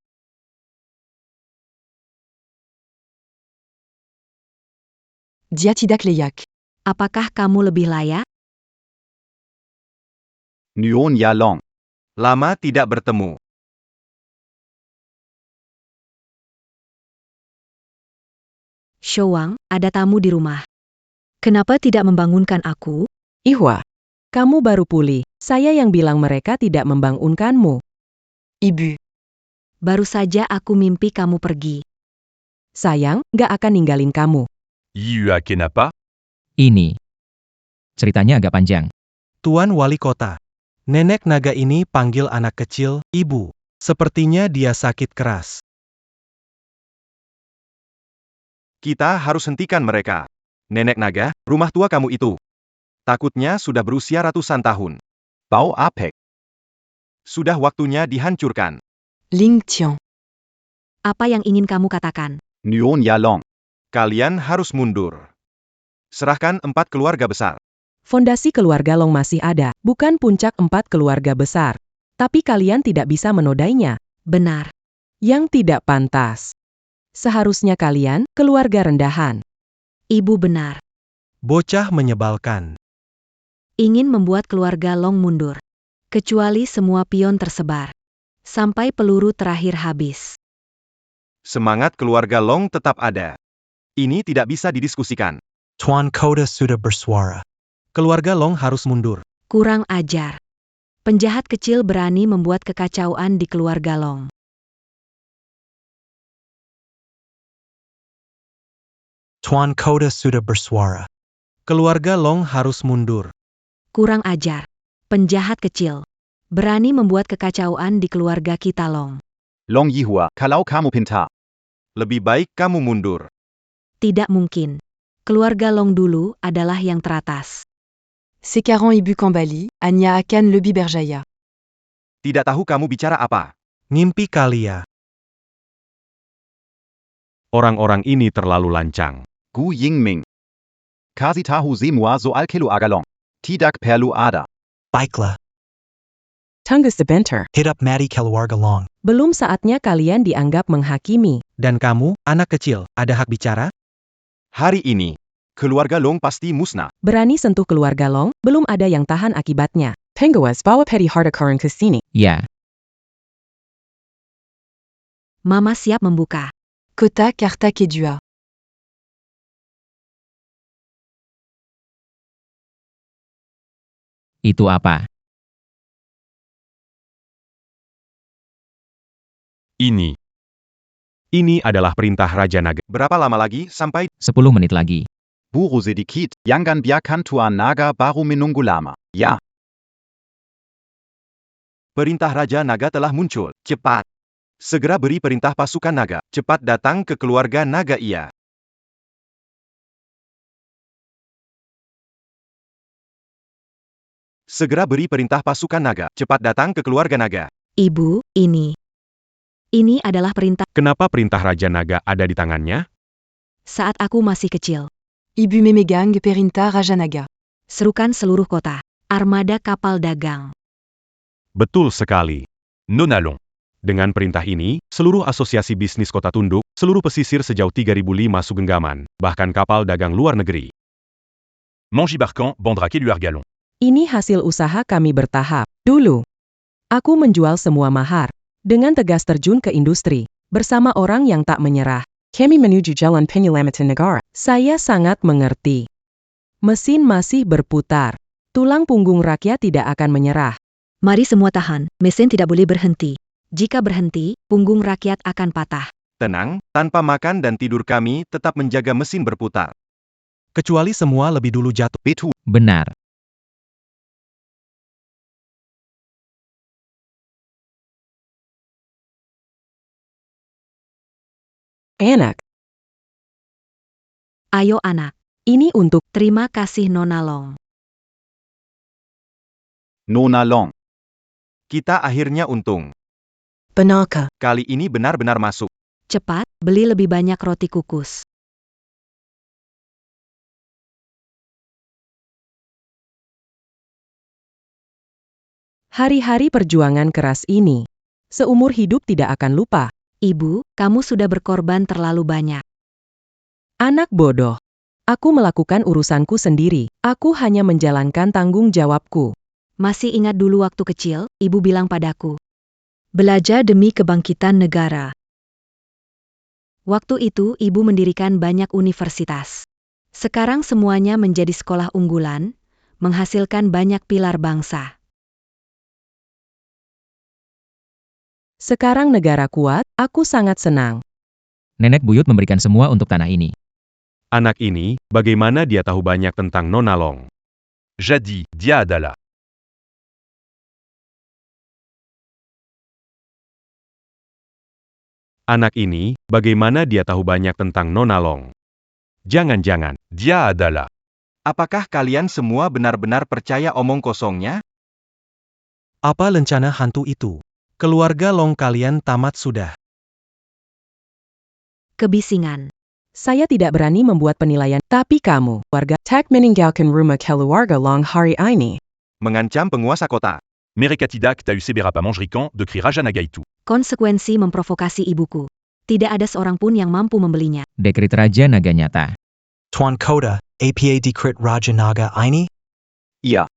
Dia tidak layak. Apakah kamu lebih layak? Nguyen Ya Long. Lama tidak bertemu. Showang, ada tamu di rumah. Kenapa tidak membangunkan aku? Ihwa, kamu baru pulih. Saya yang bilang mereka tidak membangunkanmu. Ibu. Baru saja aku mimpi kamu pergi. Sayang, gak akan ninggalin kamu. Yua Kenapa? Ini. Ceritanya agak panjang. Tuan Wali Kota. Nenek naga ini panggil anak kecil, ibu. Sepertinya dia sakit keras. Kita harus hentikan mereka. Nenek naga, rumah tua kamu itu. Takutnya sudah berusia ratusan tahun. Bau Apek. Sudah waktunya dihancurkan. Ling Tian. Apa yang ingin kamu katakan? Nguyen Ya Long. Kalian harus mundur. Serahkan 4 keluarga besar. Fondasi keluarga Long masih ada, bukan puncak 4 keluarga besar. Tapi kalian tidak bisa menodainya. Benar. Yang tidak pantas. Seharusnya kalian, keluarga rendahan. Ibu benar. Bocah menyebalkan. Ingin membuat keluarga Long mundur. Kecuali semua pion tersebar. Sampai peluru terakhir habis. Semangat keluarga Long tetap ada. Ini tidak bisa didiskusikan. Tuan Kota sudah bersuara. Keluarga Long harus mundur. Kurang ajar. Penjahat kecil berani membuat kekacauan di keluarga Long. Tuan Kota sudah bersuara. Keluarga Long harus mundur. Kurang ajar. Penjahat kecil. Berani membuat kekacauan di keluarga kita Long. Long Yihua, kalau kamu pintar. Lebih baik kamu mundur. Tidak mungkin. Keluarga Long dulu adalah yang teratas. Sekarang Ibu kembali, hanya akan lebih berjaya. Tidak tahu kamu bicara apa. Ngimpi kali ya. Orang-orang ini terlalu lancang. Gu Yingming. Kasih tahu semua soal keluarga Long. Tidak perlu ada. Baiklah, Tunggu sebentar. hidup mati keluarga Long. Belum saatnya kalian dianggap menghakimi. Dan kamu, anak kecil, ada hak bicara? Hari ini, keluarga Long pasti musnah. Berani sentuh keluarga Long, belum ada yang tahan akibatnya. Pengawas bawa peti harta karun ke sini. Ya, Mama siap membuka. Kota Karta Kedua. itu apa? Ini. Ini adalah perintah Raja Naga. Berapa lama lagi sampai 10 menit lagi. Buru sedikit, jangan biarkan Tuan Naga baru menunggu lama. Ya. perintah Raja Naga telah muncul? Cepat. Segera beri perintah pasukan naga. Cepat datang ke keluarga naga ia. Segera beri perintah pasukan naga. Cepat datang ke keluarga naga. Ibu, ini. Ini adalah perintah Kenapa perintah Raja Naga ada di tangannya? saat aku masih kecil. Ibu memegang perintah Raja Naga. Serukan seluruh kota. Armada kapal dagang. Betul sekali. Nona Long. Dengan perintah ini, seluruh asosiasi bisnis kota tunduk, seluruh pesisir sejauh 3005 sugenggaman, bahkan kapal dagang luar negeri. Mangibarkan, Bandra Keluarga Long. Ini hasil usaha kami bertahap. Dulu, aku menjual semua mahar. Dengan tegas terjun ke industri, bersama orang yang tak menyerah. Kami menuju jalan penyelamatan negara. Saya sangat mengerti. Mesin masih berputar. Tulang punggung rakyat tidak akan menyerah. Mari semua tahan, mesin tidak boleh berhenti. Jika berhenti, punggung rakyat akan patah. Tenang, tanpa makan dan tidur kami tetap menjaga mesin berputar. Kecuali semua lebih dulu jatuh. Betul. Benar. Anak, Ayo anak. ini untuk Terima kasih Nona Long. Nona Long. Kita akhirnya untung. Benarkah? Kali ini benar-benar masuk. Cepat, beli lebih banyak roti kukus. Hari-hari perjuangan keras ini, seumur hidup tidak akan lupa. Ibu, kamu sudah berkorban terlalu banyak. Anak bodoh. Aku melakukan urusanku sendiri. Aku hanya menjalankan tanggung jawabku. Masih ingat dulu waktu kecil, ibu bilang padaku. Belajar demi kebangkitan negara. Waktu itu ibu mendirikan banyak universitas. Sekarang semuanya menjadi sekolah unggulan, menghasilkan banyak pilar bangsa. Sekarang negara kuat, aku sangat senang. Nenek buyut memberikan semua untuk tanah ini. Anak ini, bagaimana dia tahu banyak tentang Nona Long? Jadi, dia adalah. Anak ini, bagaimana dia tahu banyak tentang Nona Long? Jangan-jangan, Dia adalah. apakah kalian semua benar-benar percaya omong kosongnya? Apa lencana hantu itu? Keluarga Long kalian tamat sudah. Kebisingan. Saya tidak berani membuat penilaian, tapi kamu, warga, tak meninggalkan rumah keluarga Long hari ini. Mengancam penguasa kota. Mereka tidak tahu seberapa mengerikan, dekri Raja Naga itu. Konsekuensi memprovokasi ibuku. Tidak ada seorang pun yang mampu membelinya. Dekrit Raja Naga nyata. Tuan Kota, APA Dekrit Raja Naga ini? Iya.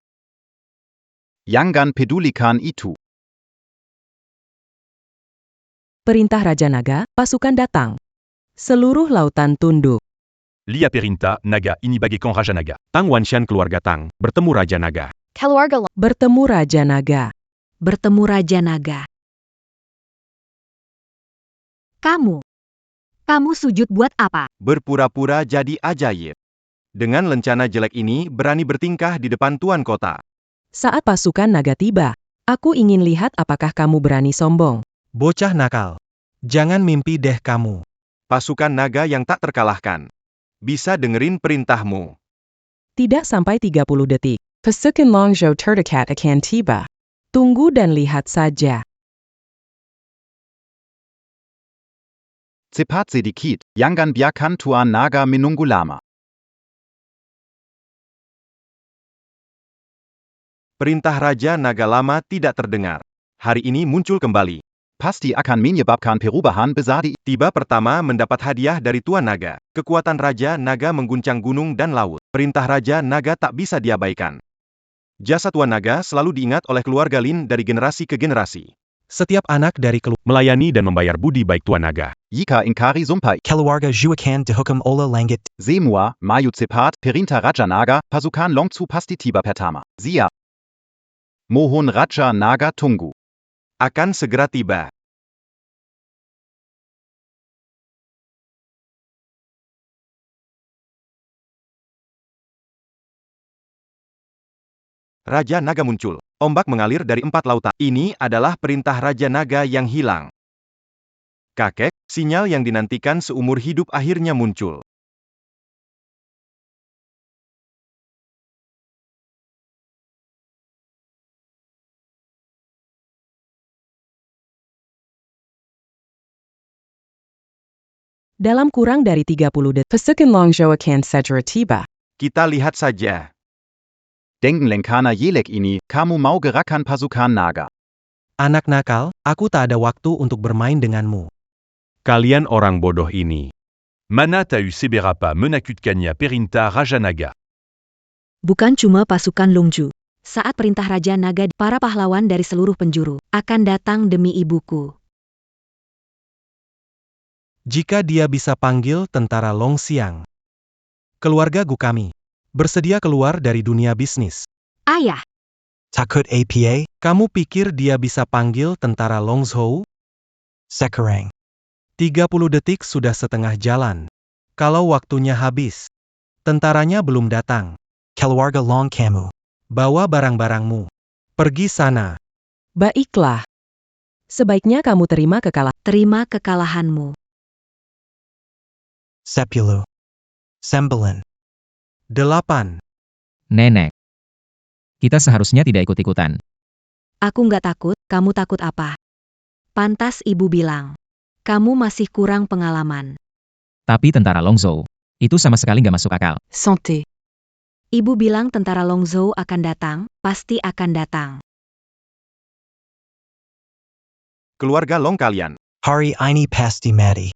Jangan pedulikan itu. Perintah Raja Naga, pasukan datang. Seluruh lautan tunduk. Lia Perinta, Naga ini bagaikan Raja Naga. Tang Wanshan keluarga Tang, bertemu Raja Naga. Keluarga Long. Bertemu Raja Naga. Bertemu Raja Naga. Kamu sujud buat apa? Berpura-pura jadi ajaib. Dengan lencana jelek ini, berani bertingkah di depan tuan kota. Saat pasukan naga tiba, aku ingin lihat apakah kamu berani sombong. Bocah nakal. Jangan mimpi deh kamu. Pasukan naga yang tak terkalahkan. Bisa dengerin perintahmu. Tidak sampai 30 detik. Pasukan Longzhou terdekat akan tiba. Tunggu dan lihat saja. Cepat sedikit, jangan biarkan Tuan Naga menunggu lama. Perintah Raja Naga Lama tidak terdengar. Hari ini muncul kembali. Pasti akan menyebabkan perubahan besar di Tiba pertama mendapat hadiah dari Tuan Naga. Kekuatan Raja Naga mengguncang gunung dan laut. Perintah Raja Naga tak bisa diabaikan. Jasa Tuan Naga selalu diingat oleh keluarga Lin dari generasi ke generasi. Setiap anak dari Melayani dan membayar budi baik Tuan Naga. Jika ingkari sumpah. Keluarga Juakan dihukum oleh langit. Semua, maju cepat, perintah Raja Naga, pasukan Longzhou pasti tiba pertama. Siap. Mohon Raja Naga tunggu. Akan segera tiba. Raja Naga muncul. Ombak mengalir dari 4 lautan. Ini adalah perintah Raja Naga yang hilang. Kakek, sinyal yang dinantikan seumur hidup akhirnya muncul. Dalam kurang dari 30 detik, pasukan Longzhou akan segera tiba. Kita lihat saja. Denken Lenkana Jelek ini, kamu mau gerakan pasukan naga. anak nakal, aku tak ada waktu untuk bermain denganmu. Kalian orang bodoh ini. Mana tahu seberapa menakutkannya Perinta Raja Naga. Bukan cuma pasukan Longzhou. Saat perintah Raja Naga, para pahlawan dari seluruh penjuru akan datang demi ibuku. Jika dia bisa panggil tentara Long Xiang. Keluarga Gu kami. Bersedia keluar dari dunia bisnis. Ayah, Takut APA? Kamu pikir dia bisa panggil tentara Longzhou? Sekarang. 30 detik sudah setengah jalan. Kalau waktunya habis. Tentaranya belum datang. Keluarga Long kamu. Bawa barang-barangmu. Pergi sana. Baiklah. Sebaiknya kamu terima terima kekalahanmu. Sepuluh. 9. 8. Nenek. Kita seharusnya tidak ikut-ikutan. Aku nggak takut, kamu takut apa? Pantas ibu bilang. Kamu masih kurang pengalaman. Tapi tentara Longzhou, itu sama sekali nggak masuk akal. Santé. Ibu bilang tentara Longzhou akan datang, pasti akan datang. Keluarga Long kalian. Hari ini pasti mati.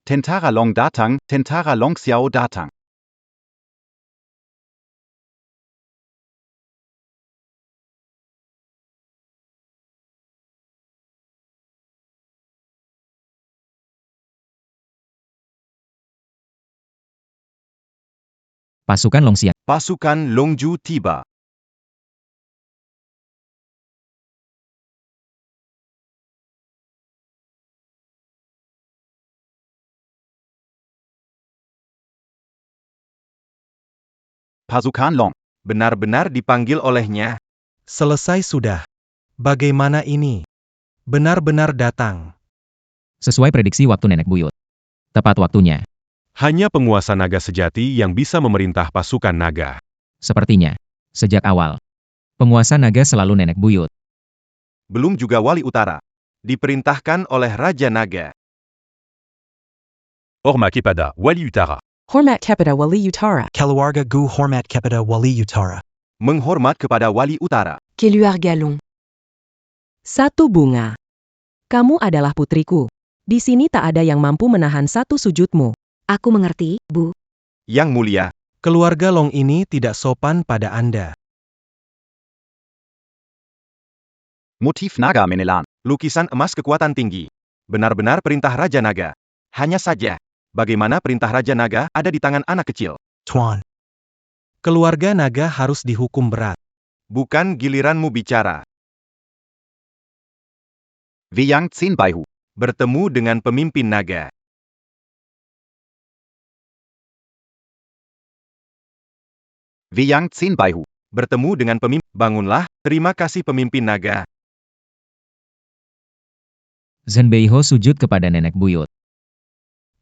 Tentara Long datang, Tentara Long Xiao datang. Pasukan Longxiang. Pasukan Longju tiba. Pasukan Long. Benar-benar dipanggil olehnya. Selesai sudah. Bagaimana ini? Benar-benar datang. Sesuai prediksi waktu nenek buyut. Tepat waktunya. Hanya penguasa naga sejati yang bisa memerintah pasukan naga. Sepertinya. Sejak awal. Penguasa naga selalu nenek buyut. Belum juga wali utara. Diperintahkan oleh Raja Naga. Horma Kepada, Wali Utara. Hormat kepada Wali Utara. Keluarga gu hormat kepada Wali Utara. Menghormat kepada Wali Utara. Keluargalong. 1 bunga. Kamu adalah putriku. Di sini tak ada yang mampu menahan satu sujudmu. Aku mengerti, Bu. Yang mulia. Keluarga Long ini tidak sopan pada Anda. Motiv Naga Menelan. Lukisan emas kekuatan tinggi. Benar-benar perintah Raja Naga. Hanya saja, bagaimana perintah Raja Naga ada di tangan anak kecil? Tuan. Keluarga naga harus dihukum berat. Bukan giliranmu bicara. Weyang Zenbaihu. Bertemu dengan pemimpin naga. Weyang Zenbaihu. Bertemu dengan pemimpin. Bangunlah, terima kasih pemimpin naga. Zhenbeiho sujud kepada nenek buyut.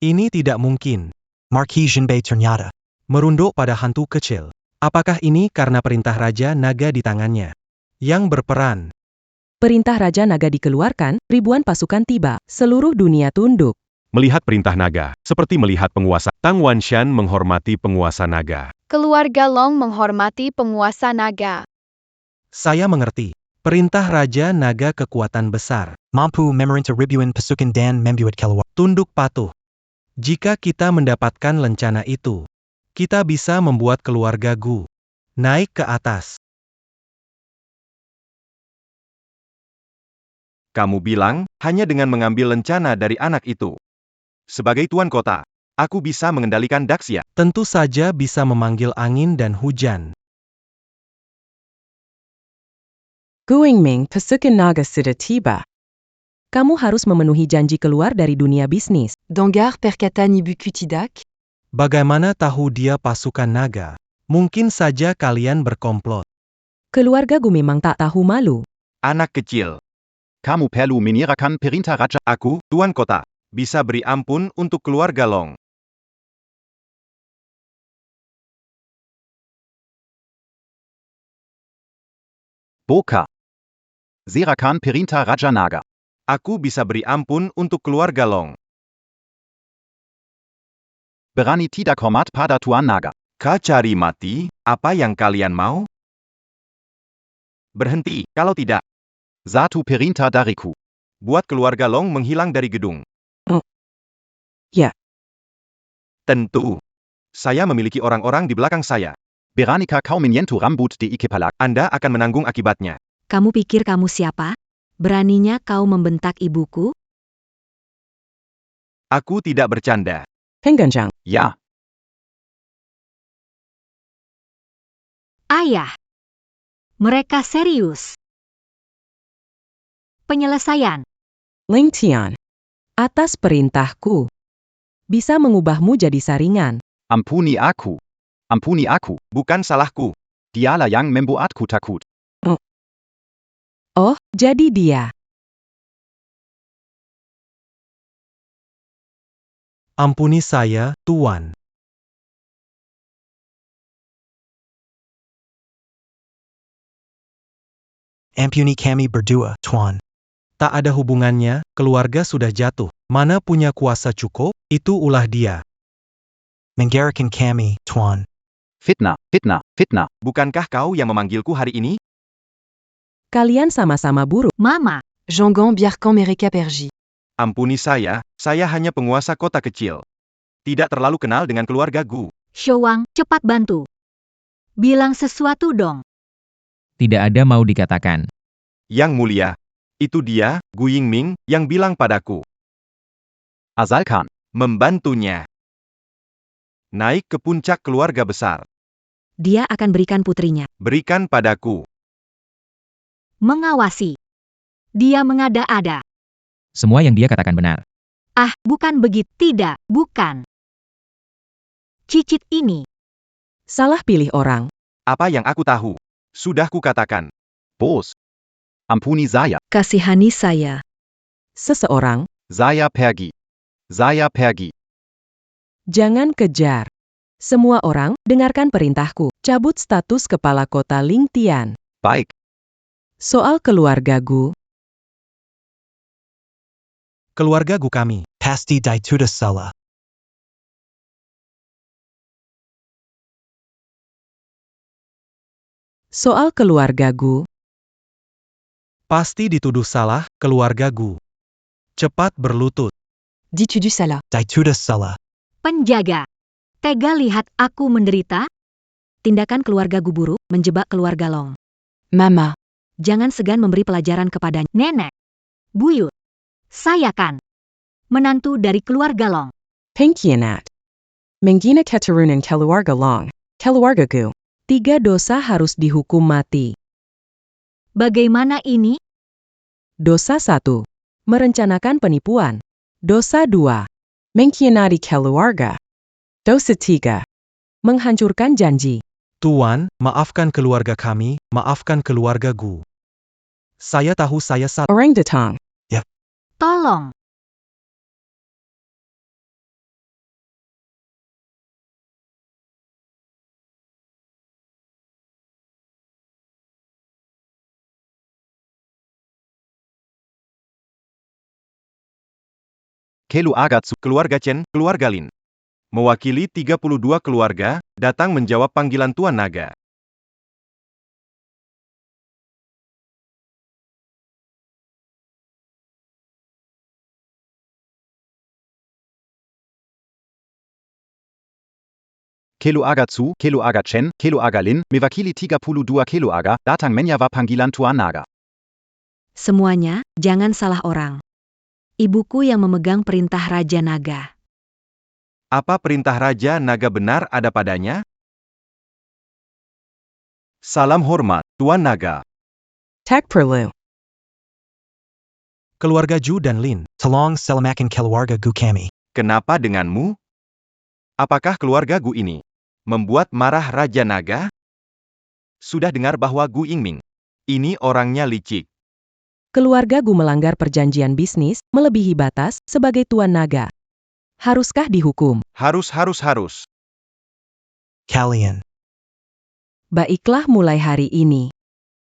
Ini tidak mungkin. Marquis Jinbei ternyata. Merunduk pada hantu kecil. Apakah ini karena perintah Raja Naga di tangannya? Yang berperan. Perintah Raja Naga dikeluarkan, ribuan pasukan tiba, seluruh dunia tunduk. Melihat perintah naga, seperti melihat penguasa. Tang Wanshan menghormati penguasa naga. Keluarga Long menghormati penguasa naga. Saya mengerti. Perintah Raja Naga kekuatan besar. Mampu memerintah ribuan pasukan dan membuat keluar. Tunduk patuh. Jika kita mendapatkan lencana itu, kita bisa membuat keluarga Gu naik ke atas. Kamu bilang, hanya dengan mengambil lencana dari anak itu. Sebagai tuan kota, aku bisa mengendalikan Daxia. Tentu saja bisa memanggil angin dan hujan. Guingming pasukan naga sudah tiba. Kamu harus memenuhi janji keluar dari dunia bisnis. Dangar perkata Nibukutidak. Bagaimana tahu dia pasukan naga? Mungkin saja kalian berkomplot. Keluarga Gu memang tak tahu malu. Anak kecil. Kamu perlu menyerahkan perintah Raja. Aku, tuan kota, bisa beri ampun untuk keluarga Long. Boka. Serakan perintah Raja Naga. Aku bisa beri ampun untuk keluarga Long. Berani tidak hormat pada Tuan Naga. Kau cari mati, apa yang kalian mau? Berhenti, kalau tidak. Satu perintah dariku. Buat keluarga Long menghilang dari gedung. Ya. Tentu. Saya memiliki orang-orang di belakang saya. Beranika kau menyentuh rambut di Ikepalak. Anda akan menanggung akibatnya. Kamu pikir kamu siapa? Beraninya kau membentak ibuku? Aku tidak bercanda. Hengganjang. Ya. Ayah. Mereka serius. Penyelesaian. Ling Tian. Atas perintahku. Bisa mengubahmu jadi saringan. Ampuni aku. Ampuni aku. Bukan salahku. Dialah yang membuatku takut. Oh, jadi dia. Ampuni saya, Tuan. Ampuni kami berdua, Tuan. Tak ada hubungannya, keluarga sudah jatuh. Mana punya kuasa cukup, itu ulah dia. Menggarakan kami, Tuan. Fitnah, fitnah, fitnah. Bukankah kau yang memanggilku hari ini? Kalian sama-sama buruk. Mama, Jangan Biarcan Mereka Pergi. Ampuni saya hanya penguasa kota kecil. Tidak terlalu kenal dengan keluarga Gu. Showang, cepat bantu. Bilang sesuatu dong. Tidak ada mau dikatakan. Yang mulia, itu dia, Gu Yingming, yang bilang padaku. Asalkan. Membantunya. Naik ke puncak keluarga besar. Dia akan berikan putrinya. Berikan padaku. Mengawasi. Dia mengada-ada. Semua yang dia katakan benar. Ah, bukan begitu. Tidak, bukan. Cicit ini. Salah pilih orang. Apa yang aku tahu? Sudah kukatakan. Bos. Ampuni saya. Kasihani saya. Seseorang. Saya pergi. Saya pergi. Jangan kejar. Semua orang, dengarkan perintahku. Cabut status kepala kota Lingtian. Baik. Soal keluarga Gu. Keluarga Gu kami. Pasti tidak salah. Soal keluarga Gu. Pasti dituduh salah, keluarga Gu. Cepat berlutut. Dis-tu du Salah. Tidak salah. Penjaga. Tega lihat aku menderita? Tindakan keluarga Gu buruk, menjebak keluarga Long. Mama. Jangan segan memberi pelajaran kepada nenek. Buyut. Saya kan menantu dari keluarga Long. Pengkhianat. Menghina keturunan keluarga Long. Keluarga Gu. 3 dosa harus dihukum mati. Bagaimana ini? Dosa 1. Merencanakan penipuan. Dosa 2. Mengkhianati keluarga. Dosa 3. Menghancurkan janji. Tuan, maafkan keluarga kami, maafkan keluarga Gu. Saya tahu saya salah. Orang datang. Tolong. Keluarga Chen, keluarga Lin. Mewakili 32 keluarga, datang menjawab panggilan Tuan Naga. Keluarga Zu, Keluarga Chen, Keluarga Lin, mewakili 32 keluarga, datang menjawab panggilan Tuan Naga. Semuanya, jangan salah orang. Ibuku yang memegang perintah Raja Naga. Apa perintah Raja Naga benar ada padanya? Salam hormat, Tuan Naga. Tak perlu. Keluarga Ju dan Lin. Tolong selamatkan keluarga Gu kami. Kenapa denganmu? Apakah keluarga Gu ini membuat marah Raja Naga? Sudah dengar bahwa Gu Yingming ini orangnya licik. Keluarga Gu melanggar perjanjian bisnis, melebihi batas, sebagai Tuan Naga. Haruskah dihukum? Harus. Kalian. Baiklah mulai hari ini.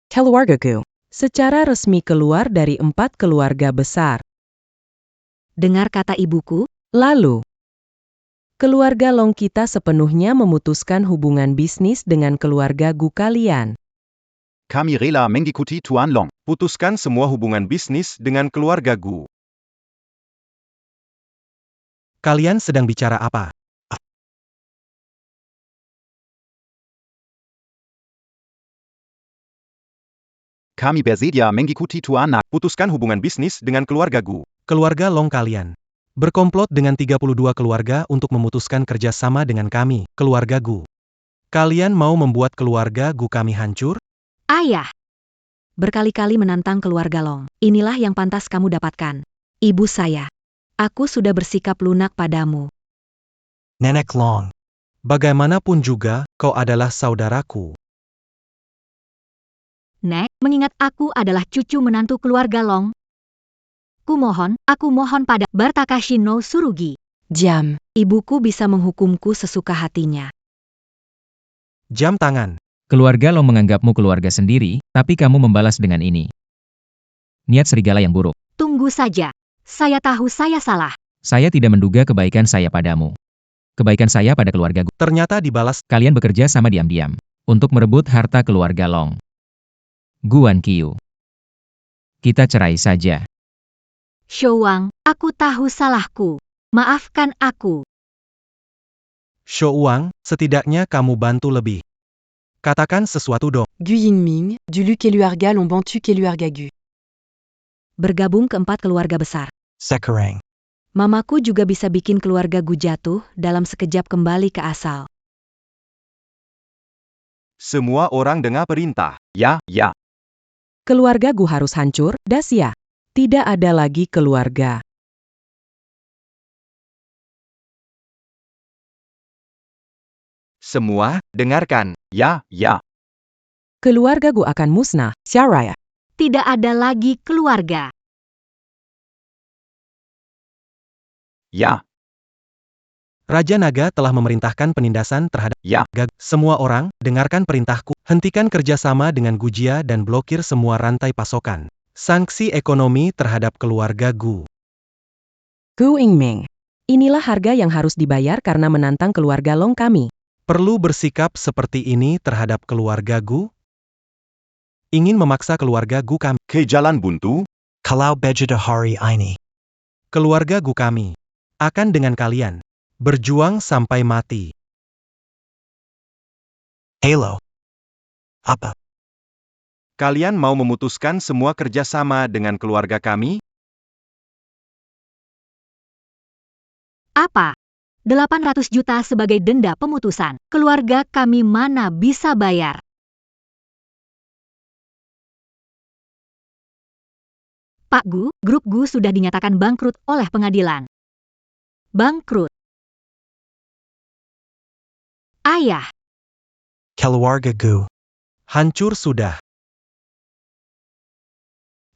Keluarga Gu secara resmi keluar dari 4 keluarga besar. Dengar kata ibuku? Lalu, keluarga Long kita sepenuhnya memutuskan hubungan bisnis dengan keluarga Gu kalian. Kami rela mengikuti Tuan Long. Putuskan semua hubungan bisnis dengan keluarga Gu. Kalian sedang bicara apa? Kami bersedia mengikuti Tuan Naga. Putuskan hubungan bisnis dengan keluarga Gu. Keluarga Long kalian. Berkomplot dengan 32 keluarga untuk memutuskan kerjasama dengan kami, keluarga Gu. Kalian mau membuat keluarga Gu kami hancur? Ayah. Berkali-kali menantang keluarga Long. Inilah yang pantas kamu dapatkan. Ibu saya. Aku sudah bersikap lunak padamu. Nenek Long. Bagaimanapun juga, kau adalah saudaraku. Nek, mengingat aku adalah cucu menantu keluarga Long. Aku mohon pada Bartakashi no Surugi. Diam. Ibuku bisa menghukumku sesuka hatinya. Jam tangan. Keluarga Long menganggapmu keluarga sendiri, tapi kamu membalas dengan ini. Niat serigala yang buruk. Tunggu saja. Saya tahu saya salah. Saya tidak menduga kebaikan saya padamu. Kebaikan saya pada keluarga Gu. Ternyata dibalas. Kalian bekerja sama diam-diam untuk merebut harta keluarga Long. Guan Qiu. Kita cerai saja. Shouwang, aku tahu salahku. Maafkan aku. Shouwang, setidaknya kamu bantu lebih. Katakan sesuatu dong. Gu Yingming, du Luc et Luerga l'ont bantu Keluarga Gu. Bergabung keempat keluarga besar. Sekarang. Mamaku juga bisa bikin keluarga Gu jatuh dalam sekejap kembali ke asal. Semua orang dengar perintah. Ya, ya. Keluarga Gu harus hancur, Dacia. Tidak ada lagi keluarga. Semua, dengarkan. Ya, ya. Keluarga Gu akan musnah, Syaraya. Tidak ada lagi keluarga. Ya, Raja Naga telah memerintahkan penindasan terhadap ya. semua orang. Dengarkan perintahku. Hentikan kerjasama dengan Gujia dan blokir semua rantai pasokan. Sanksi ekonomi terhadap keluarga Gu. Gu Yingming. Inilah harga yang harus dibayar karena menantang keluarga Long kami. Perlu bersikap seperti ini terhadap keluarga Gu? Ingin memaksa keluarga Gu kami. Ke jalan buntu? Kalau bejada hari ini. Keluarga Gu kami akan dengan kalian berjuang sampai mati. Halo. Apa? Kalian mau memutuskan semua kerjasama dengan keluarga kami? Apa? 800 juta sebagai denda pemutusan. Keluarga kami mana bisa bayar? Pak Gu, grup Gu sudah dinyatakan bangkrut oleh pengadilan. Bangkrut. Ayah. Keluarga Gu. Hancur sudah.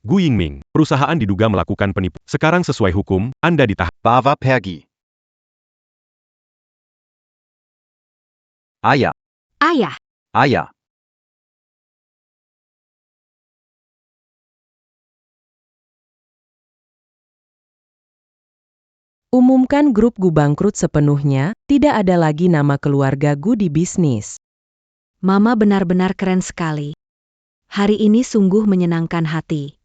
Gu Yingming, perusahaan diduga melakukan penipuan. Sekarang sesuai hukum, Anda ditahan. Bawa pergi. Ayah, Ayah. ayah. Umumkan grup Gu bangkrut sepenuhnya, tidak ada lagi nama keluarga Gu di bisnis. Mama benar-benar keren sekali. Hari ini sungguh menyenangkan hati.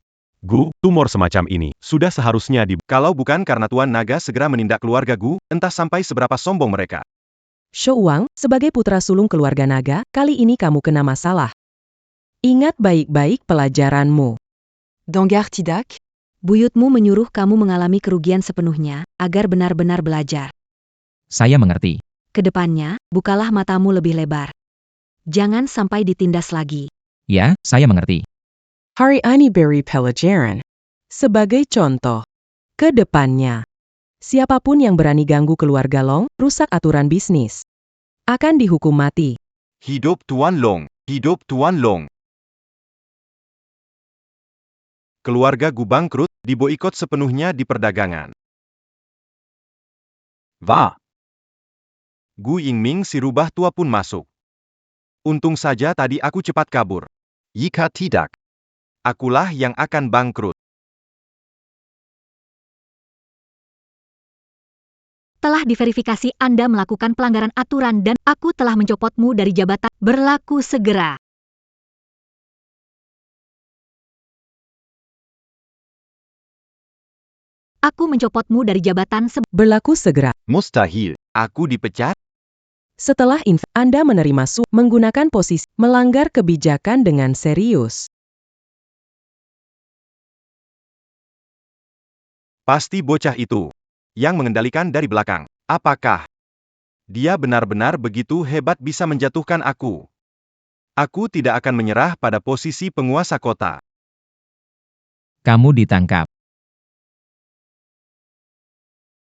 Gu, tumor semacam ini sudah seharusnya di. Kalau bukan karena Tuan Naga segera menindak keluarga Gu, entah sampai seberapa sombong mereka. Shouwang, sebagai putra sulung keluarga naga, kali ini kamu kena masalah. Ingat baik-baik pelajaranmu. Dangar Tidak, Buyutmu menyuruh kamu mengalami kerugian sepenuhnya, agar benar-benar belajar. Saya mengerti. Kedepannya, bukalah matamu lebih lebar. Jangan sampai ditindas lagi. Ya, saya mengerti. Hari ini beri pelajaran. Sebagai contoh, ke depannya, siapapun yang berani ganggu keluarga Long, rusak aturan bisnis, akan dihukum mati. Hidup Tuan Long, hidup Tuan Long. Keluarga Gu bangkrut, diboikot sepenuhnya di perdagangan. Wah. Gu Yingming si rubah tua pun masuk. Untung saja tadi aku cepat kabur. Jika tidak, akulah yang akan bangkrut. Telah diverifikasi Anda melakukan pelanggaran aturan dan aku telah mencopotmu dari jabatan. Berlaku segera. Aku mencopotmu dari jabatan Berlaku segera. Mustahil, aku dipecat? Setelah Anda menerima menggunakan posisi melanggar kebijakan dengan serius. Pasti bocah itu yang mengendalikan dari belakang. Apakah dia benar-benar begitu hebat bisa menjatuhkan aku? Aku tidak akan menyerah pada posisi penguasa kota. Kamu ditangkap.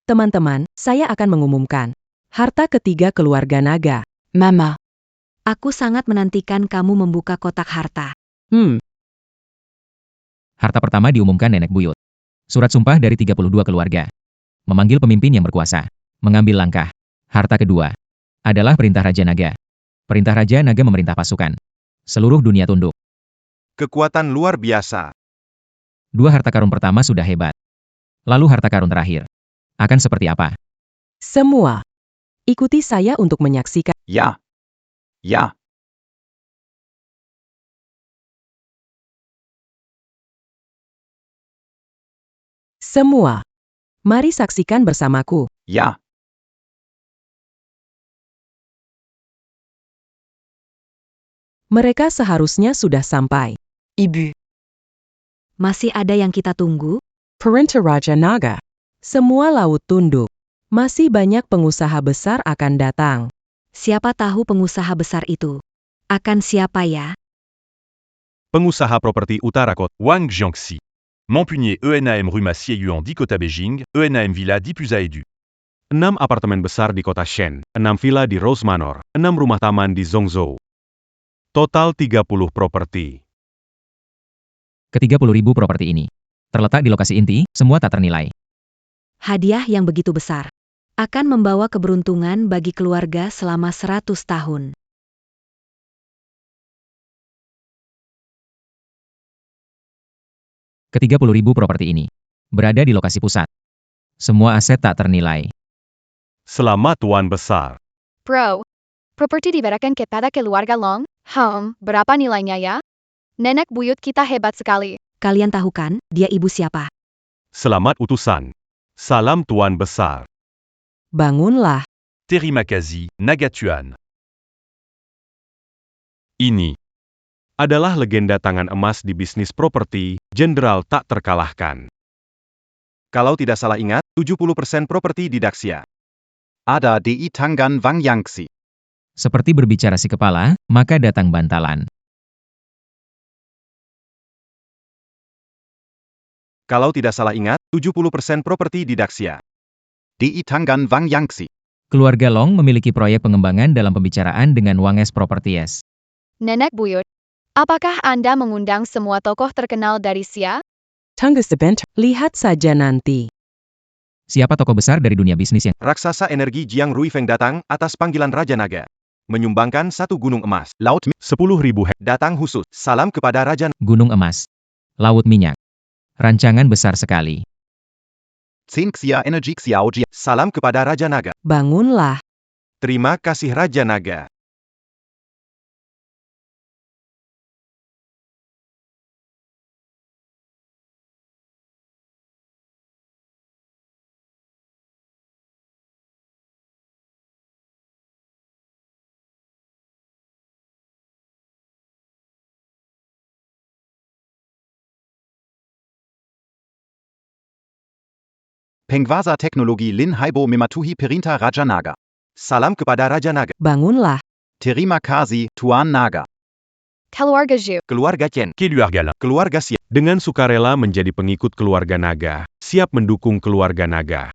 Teman-teman, saya akan mengumumkan harta ketiga keluarga naga. Mama, Aku sangat menantikan kamu membuka kotak harta. Harta pertama diumumkan nenek buyut. Surat sumpah dari 32 keluarga. Memanggil pemimpin yang berkuasa. Mengambil langkah. Harta kedua adalah perintah Raja Naga. Perintah Raja Naga memerintah pasukan. Seluruh dunia tunduk. Kekuatan luar biasa. Dua harta karun pertama sudah hebat. Lalu harta karun terakhir akan seperti apa? Semua. Ikuti saya untuk menyaksikan. Ya. Ya. Semua. Mari saksikan bersamaku. Ya. Mereka seharusnya sudah sampai. Ibu. Masih ada yang kita tunggu? Perintah Raja Naga. Semua laut tunduk. Masih banyak pengusaha besar akan datang. Siapa tahu pengusaha besar itu? Akan siapa ya? Pengusaha properti utara kota. Wang Jiangxi. Montpunier ENAM rue Massier Yuan di Kota Beijing, ENAM Villa di Pusaedu. 6 apartemen besar di kota Shen, 6 villa di Rose Manor, 6 rumah taman di Zhongzhou. Total 30 properti. Ke-30.000 properti ini terletak di lokasi inti, semua tak ternilai. Hadiah yang begitu besar akan membawa keberuntungan bagi keluarga selama 100 tahun. Ke-30.000 properti ini berada di lokasi pusat. Semua aset tak ternilai. Selamat Tuan Besar. Bro, properti diberikan kepada keluarga Long. Berapa nilainya ya? Nenek buyut kita hebat sekali. Kalian tahu kan, dia ibu siapa? Selamat utusan. Salam Tuan Besar. Bangunlah. Terima kasih, Nagatuan. Ini adalah legenda tangan emas di bisnis properti, jenderal tak terkalahkan. Kalau tidak salah ingat, 70% properti di Daxia ada di Tangan Wang Yangxi. Seperti berbicara si kepala, maka datang bantalan. Kalau tidak salah ingat, 70% properti di Daxia di Tangan Wang Yangxi. Keluarga Long memiliki proyek pengembangan dalam pembicaraan dengan Wanges Properties. Nenek buyut, apakah Anda mengundang semua tokoh terkenal dari Sia? Tunggu sebentar, lihat saja nanti. Siapa tokoh besar dari dunia bisnis yang Raksasa energi Jiang Ruifeng datang atas panggilan Raja Naga. Menyumbangkan 1 gunung emas. Laut 10.000 hektar. datang khusus. Salam kepada Raja gunung emas, laut minyak. Rancangan besar sekali. Xia Energi Xiao Jia. Salam kepada Raja Naga. Bangunlah. Terima kasih Raja Naga. Pengwasa Teknologi Lin Haibo mematuhi Perintah Raja Naga. Salam kepada Raja Naga. Bangunlah. Terima kasih, Tuan Naga. Keluarga Zhu, Keluarga Chen. Keluarga Keluarga Xia. Dengan sukarela menjadi pengikut keluarga naga, siap mendukung keluarga naga.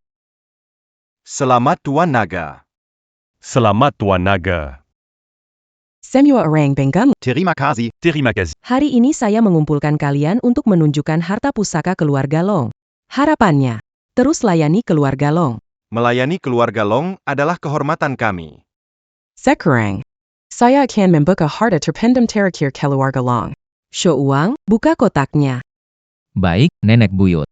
Selamat Tuan Naga. Selamat Tuan Naga. Semua orang Benggam. Terima kasih. Terima kasih. Hari ini saya mengumpulkan kalian untuk menunjukkan harta pusaka keluarga Long. Harapannya, terus layani keluarga Long. Melayani keluarga Long adalah kehormatan kami. Sekarang, saya akan membuka harta terpendam terakhir keluarga Long. Show uang, buka kotaknya. Baik, nenek buyut.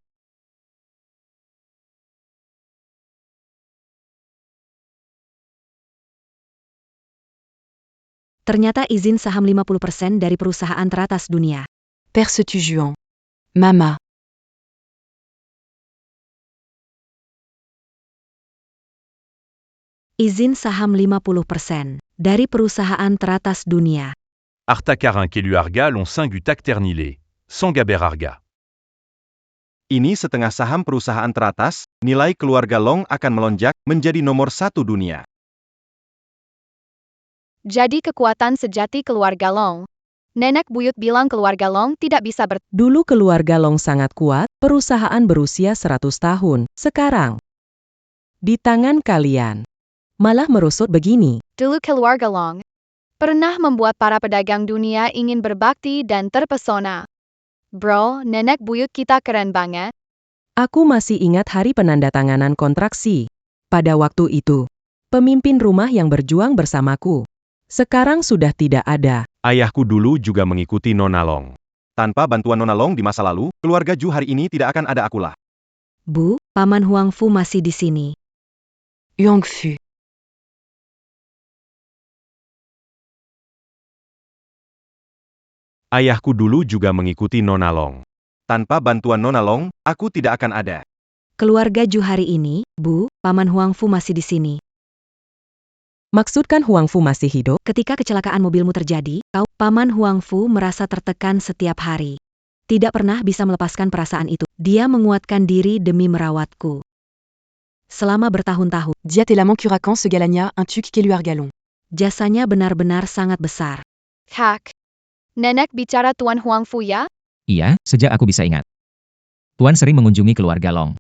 Ternyata izin saham 50% dari perusahaan teratas dunia. Percetu-Juan. Mama. Izin saham 50% dari perusahaan teratas dunia. Artakarin Keluarga Long Singu Tak Ternilé. Sangaber Arga. Ini setengah saham perusahaan teratas, nilai keluarga Long akan melonjak menjadi nomor 1 dunia. jadi kekuatan sejati keluarga Long. Nenek buyut bilang keluarga Long tidak bisa Dulu keluarga Long sangat kuat, perusahaan berusia 100 tahun. Sekarang, di tangan kalian, malah merosot begini. Dulu keluarga Long pernah membuat para pedagang dunia ingin berbakti dan terpesona. Bro, nenek buyut kita keren banget. Aku masih ingat hari penandatanganan kontraksi. Pada waktu itu, pemimpin rumah yang berjuang bersamaku. Sekarang sudah tidak ada. Ayahku dulu juga mengikuti Nona Long. Tanpa bantuan Nona Long di masa lalu, keluarga Ju hari ini tidak akan ada akulah. Bu, Paman Huangfu masih di sini. Yangfu. Ayahku dulu juga mengikuti Nona Long. Tanpa bantuan Nona Long, aku tidak akan ada. Keluarga Ju hari ini, Bu, Paman Huangfu masih di sini. Maksudkan Huangfu masih hidup? Ketika kecelakaan mobilmu terjadi, Paman Huangfu merasa tertekan setiap hari. Tidak pernah bisa melepaskan perasaan itu. Dia menguatkan diri demi merawatku. Selama bertahun-tahun, Diat et l'amant Curacan se galagna un tuc Keluar Galon. jasanya benar-benar sangat besar. Hak. Nenek bicara Tuan Huangfu ya? Iya, sejak aku bisa ingat. Tuan sering mengunjungi keluarga Long.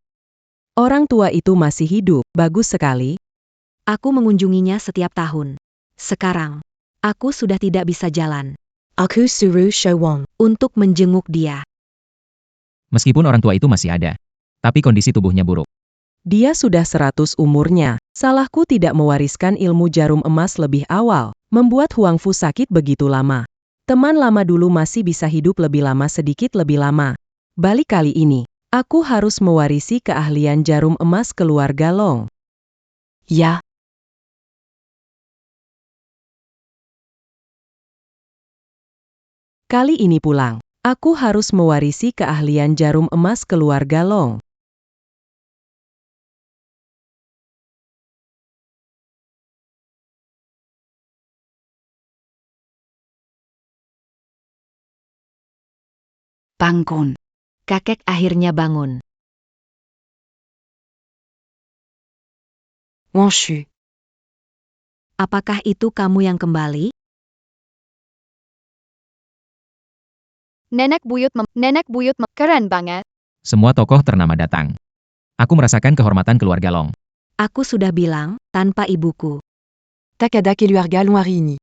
Orang tua itu masih hidup, bagus sekali. Aku mengunjunginya setiap tahun. Sekarang, aku sudah tidak bisa jalan. Aku suru Showang. Untuk menjenguk dia. Meskipun orang tua itu masih ada, tapi kondisi tubuhnya buruk. Dia sudah 100 umurnya. Salahku tidak mewariskan ilmu jarum emas lebih awal, membuat Huangfu sakit begitu lama. Teman lama dulu masih bisa hidup lebih lama sedikit lebih lama. Balik kali ini, aku harus mewarisi keahlian jarum emas keluarga Long. Ya. Kali ini pulang, aku harus mewarisi keahlian jarum emas keluarga Long. Bangun. Kakek akhirnya bangun. Wanshu. Apakah itu kamu yang kembali? Nenek buyut keren banget. Semua tokoh ternama datang. Aku merasakan kehormatan keluarga Long. Aku sudah bilang, tanpa ibuku. Takada Keluar Galon hari ini.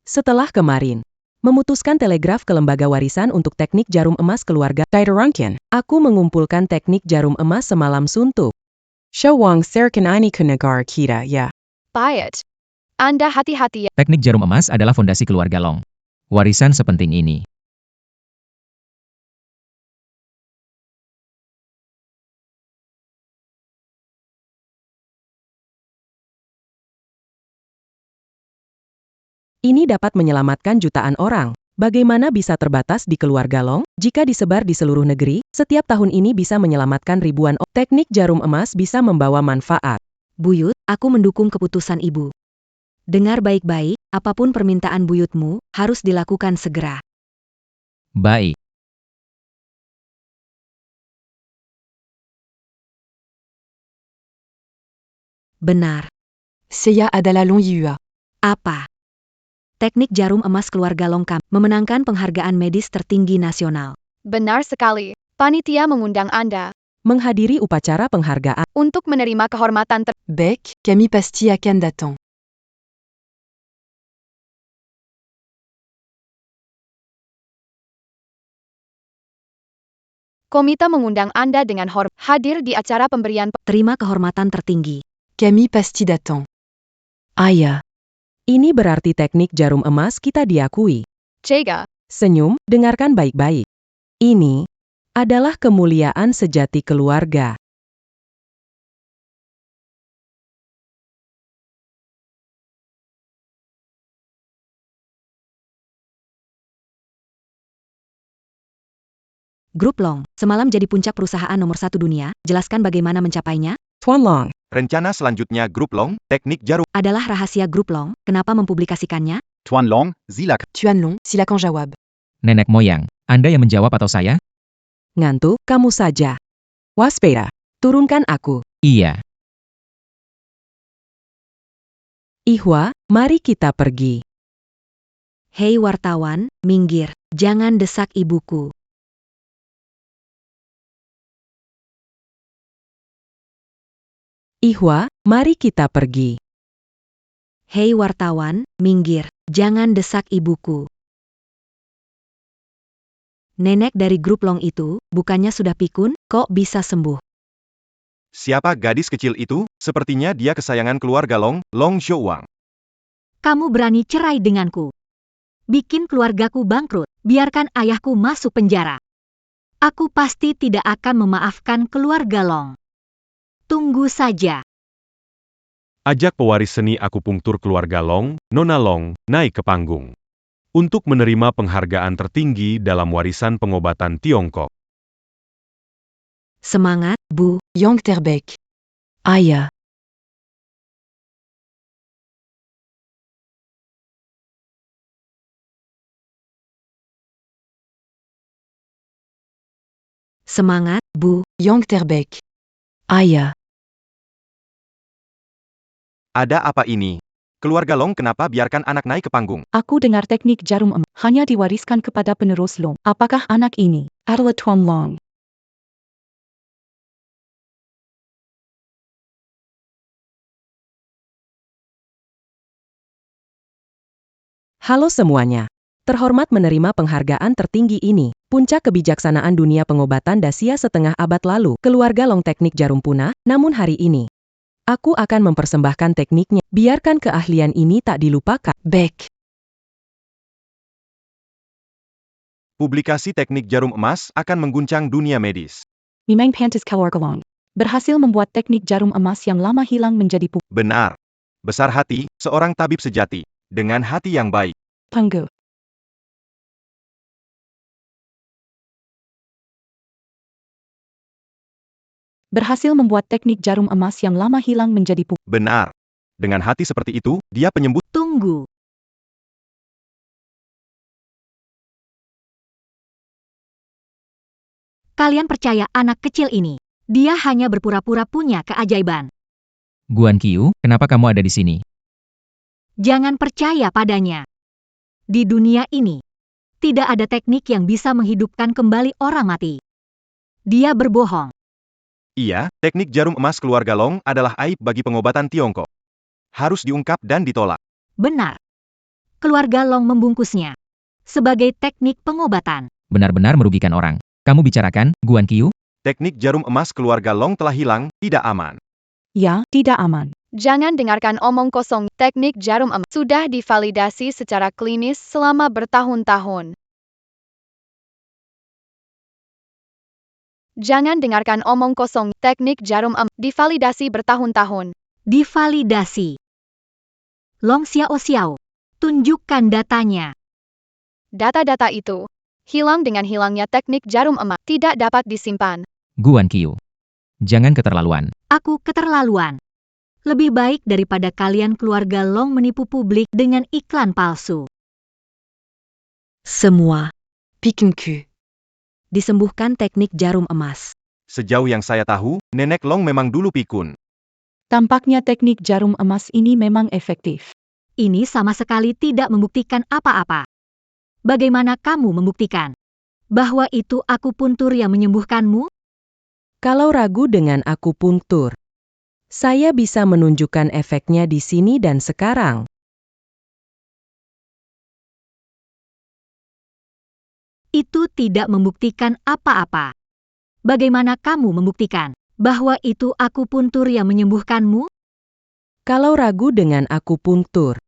Setelah kemarin, memutuskan telegraf ke lembaga warisan untuk teknik jarum emas keluarga Taitarankian, aku mengumpulkan teknik jarum emas semalam suntuk. Showang serkan ini ke negara kita, ya. Payet. Anda hati-hati ya. Teknik jarum emas adalah fondasi keluarga Long. Warisan sepenting ini. Ini dapat menyelamatkan jutaan orang. Bagaimana bisa terbatas di keluarga Long? Jika disebar di seluruh negeri, setiap tahun ini bisa menyelamatkan ribuan orang. Teknik jarum emas bisa membawa manfaat. Buyut, aku mendukung keputusan ibu. Dengar baik-baik, apapun permintaan buyutmu, harus dilakukan segera. Baik. Benar. Seiya adalah Long Yua. Apa? Teknik jarum emas keluarga Long Kam memenangkan penghargaan medis tertinggi nasional. Benar sekali. Panitia mengundang Anda Menghadiri upacara penghargaan. untuk menerima kehormatan Bec, Kami pasti akan datang. Komite mengundang Anda dengan hormat hadir di acara pemberian Terima kehormatan tertinggi. Kami pasti datang. Aya. Ini berarti teknik jarum emas kita diakui. Cega. Senyum, dengarkan baik-baik. Ini adalah kemuliaan sejati keluarga. Grup Long, semalam jadi puncak perusahaan nomor 1 dunia, jelaskan bagaimana mencapainya? Tuan Long, Rencana selanjutnya Grup Long, teknik jarum. Adalah rahasia Grup Long, kenapa mempublikasikannya? Tuan Long, silakan. Tuan Long, silakan jawab. Nenek moyang, Anda yang menjawab atau saya? ngantuk, kamu saja. Waspada, turunkan aku. Iya. Ihwa, mari kita pergi. Hei wartawan, minggir, jangan desak ibuku. Ihwa, mari kita pergi. Hei wartawan, minggir, jangan desak ibuku. Nenek dari grup Long itu, bukannya sudah pikun, kok bisa sembuh? Siapa gadis kecil itu? Sepertinya dia kesayangan keluarga Long, Long Xiuwang. Kamu berani cerai denganku. Bikin keluargaku bangkrut, biarkan ayahku masuk penjara. Aku pasti tidak akan memaafkan keluarga Long. Tunggu saja. Ajak pewaris seni akupunktur keluarga Long, Nona Long, naik ke panggung. Untuk menerima penghargaan tertinggi dalam warisan pengobatan Tiongkok. Semangat, Bu. Yang terbaik. Ayah. Semangat, Bu. Yang terbaik. Ayah. Ada apa ini? Keluarga Long kenapa biarkan anak naik ke panggung? Aku dengar teknik jarum emas hanya diwariskan kepada penerus Long. Apakah anak ini adalah Tuan Long? Halo semuanya. Terhormat menerima penghargaan tertinggi ini. Puncak kebijaksanaan dunia pengobatan Dacia setengah abad lalu. Keluarga Long teknik jarum punah, namun hari ini aku akan mempersembahkan tekniknya. Biarkan keahlian ini tak dilupakan. Baik. Publikasi teknik jarum emas akan mengguncang dunia medis. Memang pantas keluarga Long berhasil membuat teknik jarum emas yang lama hilang menjadi Benar. Besar hati, seorang tabib sejati. Dengan hati yang baik. panggung. Berhasil membuat teknik jarum emas yang lama hilang menjadi Benar. Dengan hati seperti itu, dia penyembuh. Tunggu. Kalian percaya anak kecil ini? Dia hanya berpura-pura punya keajaiban. Guan Qiu, kenapa kamu ada di sini? Jangan percaya padanya. Di dunia ini, tidak ada teknik yang bisa menghidupkan kembali orang mati. Dia berbohong. Iya, teknik jarum emas keluarga Long adalah aib bagi pengobatan Tiongkok. Harus diungkap dan ditolak. Benar. Keluarga Long membungkusnya sebagai teknik pengobatan. Benar-benar merugikan orang. Kamu bicarakan, Guan Qiu? Teknik jarum emas keluarga Long telah hilang, tidak aman. Ya, tidak aman. Jangan dengarkan omong kosong. Teknik jarum emas sudah divalidasi secara klinis selama bertahun-tahun. Jangan dengarkan omong kosong. Teknik jarum emas divalidasi bertahun-tahun. Divalidasi. Long Xiao, tunjukkan datanya. Data-data itu hilang dengan hilangnya teknik jarum emas tidak dapat disimpan. Guan Qiu. Jangan keterlaluan. Aku keterlaluan. Lebih baik daripada kalian keluarga Long menipu publik dengan iklan palsu. Semua Piquencu. disembuhkan teknik jarum emas. Sejauh yang saya tahu, Nenek Long memang dulu pikun. Tampaknya teknik jarum emas ini memang efektif. Ini sama sekali tidak membuktikan apa-apa. Bagaimana kamu membuktikan bahwa itu akupuntur yang menyembuhkanmu? Kalau ragu dengan akupunktur, saya bisa menunjukkan efeknya di sini dan sekarang. Itu tidak membuktikan apa-apa. Bagaimana kamu membuktikan bahwa itu akupuntur yang menyembuhkanmu? Kalau ragu dengan akupunktur,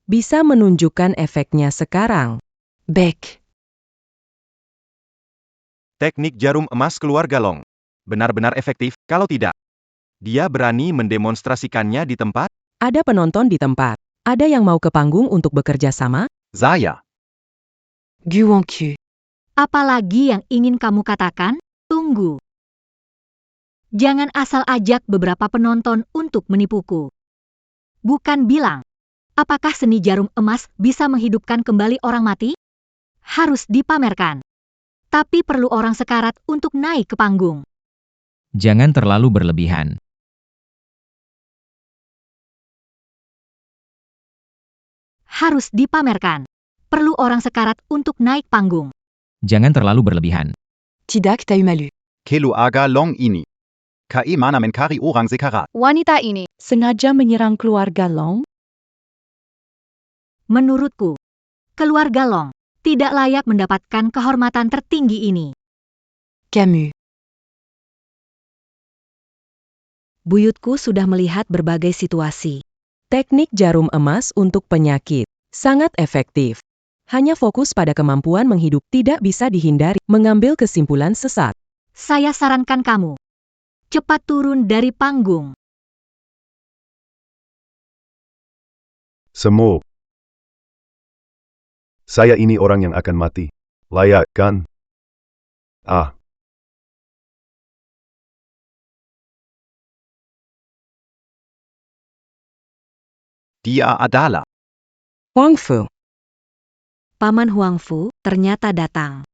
bisa menunjukkan efeknya sekarang. Baik. Teknik jarum emas keluarga Long. Benar-benar efektif, kalau tidak. Dia berani mendemonstrasikannya di tempat? Ada penonton di tempat. Ada yang mau ke panggung untuk bekerja sama? Saya. Guan Qiu. Apalagi yang ingin kamu katakan? Tunggu. Jangan asal ajak beberapa penonton untuk menipuku. Bukan bilang, apakah seni jarum emas bisa menghidupkan kembali orang mati? Harus dipamerkan. Tapi perlu orang sekarat untuk naik ke panggung. Jangan terlalu berlebihan. Harus dipamerkan. Perlu orang sekarat untuk naik panggung. Jangan terlalu berlebihan. Tidak tahu Keluarga Long ini. Kaiman mencari orang sekarat. Wanita ini Sengaja menyerang keluarga Long? Menurutku, keluarga Long tidak layak mendapatkan kehormatan tertinggi ini. Camus. Buyutku sudah melihat berbagai situasi. Teknik jarum emas untuk penyakit. Sangat efektif. Hanya fokus pada kemampuan menghidup tidak bisa dihindari mengambil kesimpulan sesat. Saya sarankan kamu. Cepat turun dari panggung. Semua. Saya ini orang yang akan mati. Layak, kan? Ah. Dia adalah Huang Fu. Paman Huangfu ternyata datang.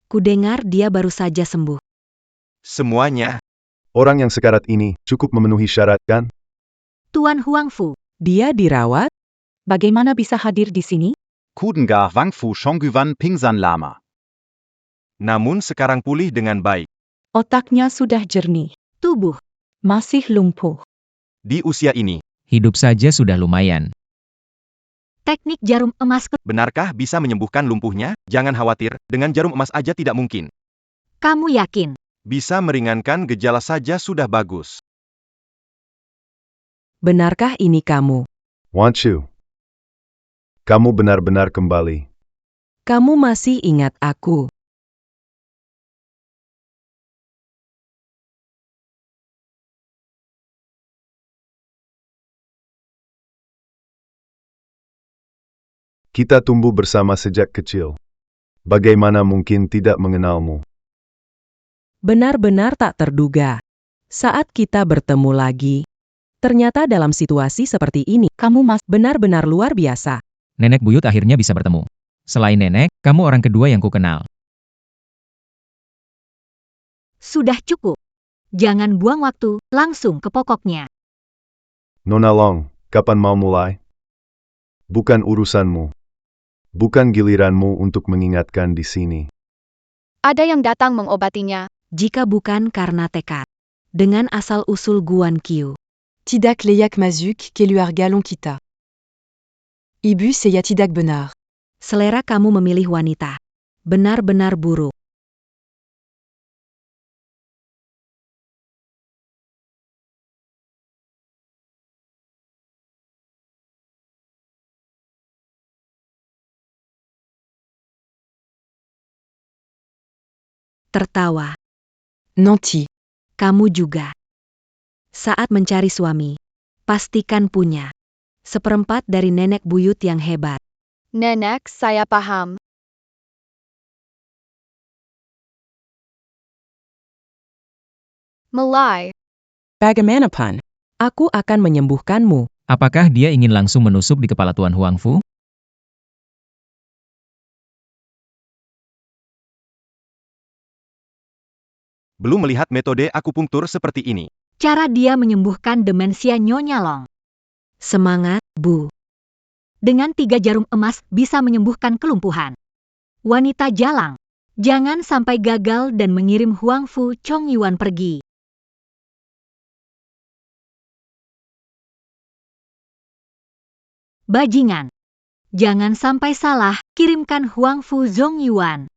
Kudengar dia baru saja sembuh. Semuanya. Orang yang sekarat ini cukup memenuhi syarat, kan? Tuan Huangfu, Dia dirawat? Bagaimana bisa hadir di sini? Kudengar Wangfu Shongguan Pingsan Lama. Namun sekarang pulih dengan baik. Otaknya sudah jernih. tubuh, Masih lumpuh. Di usia ini, Hidup saja sudah lumayan. teknik jarum emas benarkah bisa menyembuhkan lumpuhnya? Jangan khawatir, dengan jarum emas aja tidak mungkin. kamu yakin? Bisa meringankan gejala saja sudah bagus. Benarkah ini kamu? Want you. Kamu benar-benar kembali. Kamu masih ingat aku? Kita tumbuh bersama sejak kecil. Bagaimana mungkin tidak mengenalmu? Benar-benar tak terduga. Saat kita bertemu lagi, ternyata dalam situasi seperti ini, Kamu benar-benar luar biasa. Nenek buyut akhirnya bisa bertemu. Selain nenek, kamu orang kedua yang kukenal. Sudah cukup. Jangan buang waktu, langsung ke pokoknya. Nona Long, kapan mau mulai? Bukan urusanmu. Bukan giliranmu untuk mengingatkan di sini. Ada yang datang mengobatinya. Jika bukan karena tekad. Dengan asal-usul Guan Qiu. Tidak Leyak Mazuk Keluarga Long Kita. Ibu Seya Tidak Benar. Selera kamu memilih wanita. Benar-benar buruk. Tertawa. Nanti. Kamu juga. Saat mencari suami, pastikan punya. Seperempat dari nenek buyut yang hebat. Nenek, saya paham. Melai. Bagaimanapun, aku akan menyembuhkanmu. Apakah dia ingin langsung menusuk di kepala Tuan Huangfu? Belum melihat metode akupunktur seperti ini. Cara dia menyembuhkan demensia Nyonya Long. Semangat, Bu. Dengan 3 jarum emas bisa menyembuhkan kelumpuhan. Wanita jalang. Jangan sampai gagal dan mengirim Huangfu Chongyuan pergi. Bajingan. Jangan sampai salah, kirimkan Huangfu Zongyuan.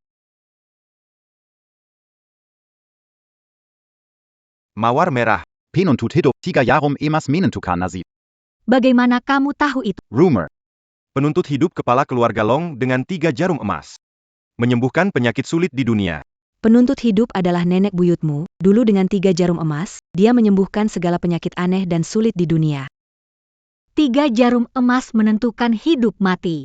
Mawar merah. Penuntut hidup 3 jarum emas menentukan nasib. Bagaimana kamu tahu itu? Rumor. Penuntut hidup kepala keluarga Long dengan 3 jarum emas. Menyembuhkan penyakit sulit di dunia. Penuntut hidup adalah nenek buyutmu. Dulu dengan 3 jarum emas, dia menyembuhkan segala penyakit aneh dan sulit di dunia. 3 jarum emas menentukan hidup mati.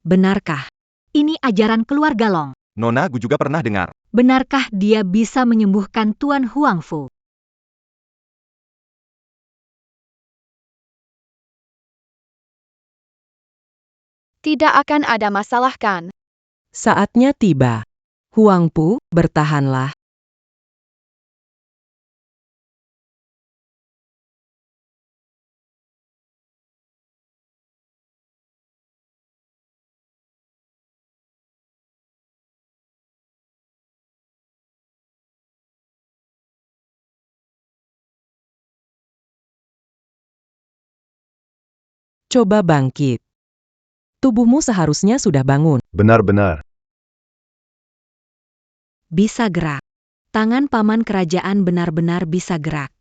Benarkah? Ini ajaran keluarga Long. Nona Gu juga pernah dengar. Benarkah dia bisa menyembuhkan Tuan Huangfu? Tidak akan ada masalah kan? Saatnya tiba. Huangfu, bertahanlah. Coba bangkit. Tubuhmu seharusnya sudah bangun. Benar-benar. Bisa gerak. Tangan paman kerajaan benar-benar bisa gerak.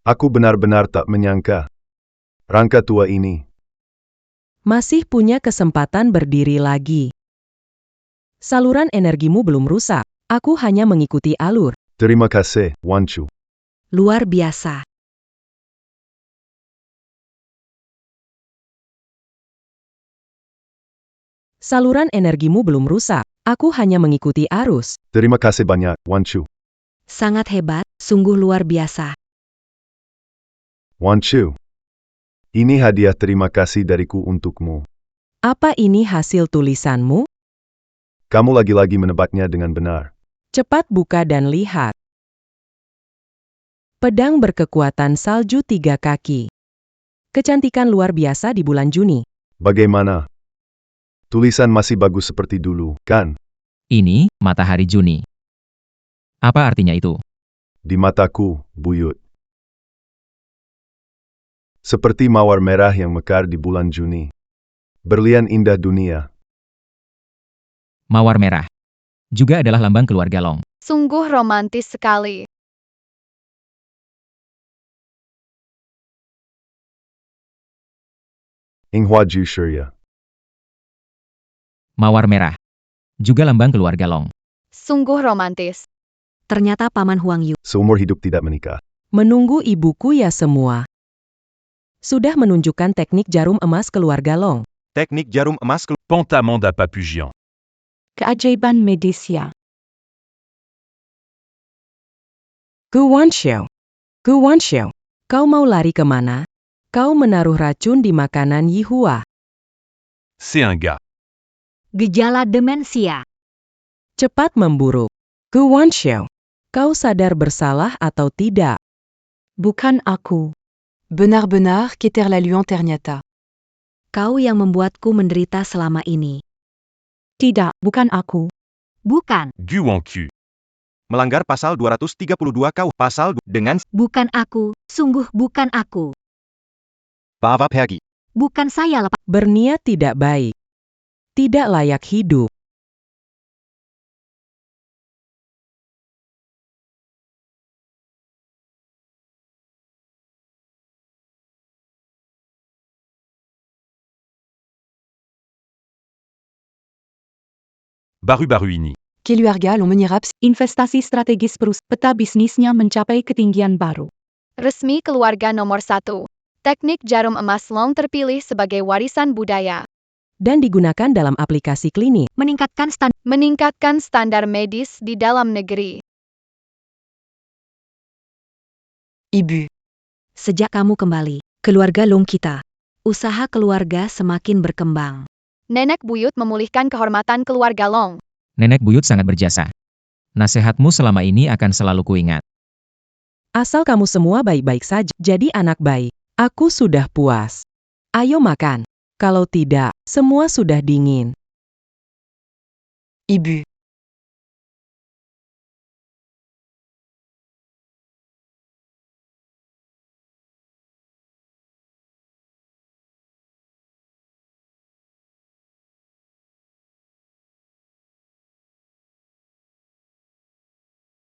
Aku benar-benar tak menyangka. Rangka tua ini. Masih punya kesempatan berdiri lagi. Saluran energimu belum rusak. Aku hanya mengikuti alur. Terima kasih, Wan Chu. Luar biasa. Saluran energimu belum rusak. Aku hanya mengikuti arus. Terima kasih banyak, Wan Chu. Sangat hebat, sungguh luar biasa. Wan Chu. Ini hadiah terima kasih dariku untukmu. Apa ini hasil tulisanmu? Kamu lagi-lagi menebaknya dengan benar. Cepat buka dan lihat. Pedang berkekuatan salju 3 kaki. Kecantikan luar biasa di bulan Juni. Bagaimana? Tulisan masih bagus seperti dulu, kan? Ini, matahari Juni. Apa artinya itu? Di mataku, buyut. Seperti mawar merah yang mekar di bulan Juni. Berlian indah dunia. Mawar merah. Juga adalah lambang keluarga Long. Sungguh romantis sekali. Inghua Ju Shurya. Mawar merah. Juga lambang keluarga Long. Sungguh romantis. Ternyata paman Huang Yu. Seumur hidup tidak menikah. Menunggu ibuku ya semua. Sudah menunjukkan teknik jarum emas keluarga Long. Teknik jarum emas Pentamanda Papugian. Keajaiban medisia. Gu Wanxiao. Gu Wanxiao. Kau mau lari kemana? Kau menaruh racun di makanan Yihua. C'est un gars. Gejala demensia. Cepat memburuk. Gu Wanxiao. Kau sadar bersalah atau tidak? Bukan aku. Benar-benar Keterlaluan ternyata. Kau yang membuatku menderita selama ini. Tidak, bukan aku. Bukan. Gu Wanqiu. melanggar pasal 232 KUH pasal dengan Bukan aku, sungguh bukan aku. Bava pergi. Bukan saya lepas. Berniat tidak baik. Tidak layak hidup. Baru-baru ini. Keluarga Long menyerap Investasi strategis peta bisnisnya mencapai ketinggian baru. Resmi keluarga nomor 1. Teknik jarum emas Long terpilih sebagai warisan budaya. Dan digunakan dalam aplikasi klinik. Meningkatkan standar medis di dalam negeri. Ibu. Sejak kamu kembali, keluarga Long kita, usaha keluarga semakin berkembang. Nenek buyut memulihkan kehormatan keluarga Long. Nenek buyut sangat berjasa. Nasihatmu selama ini akan selalu kuingat. Asal kamu semua baik-baik saja, jadi anak baik. Aku sudah puas. Ayo makan. Kalau tidak, semua sudah dingin. Ibu.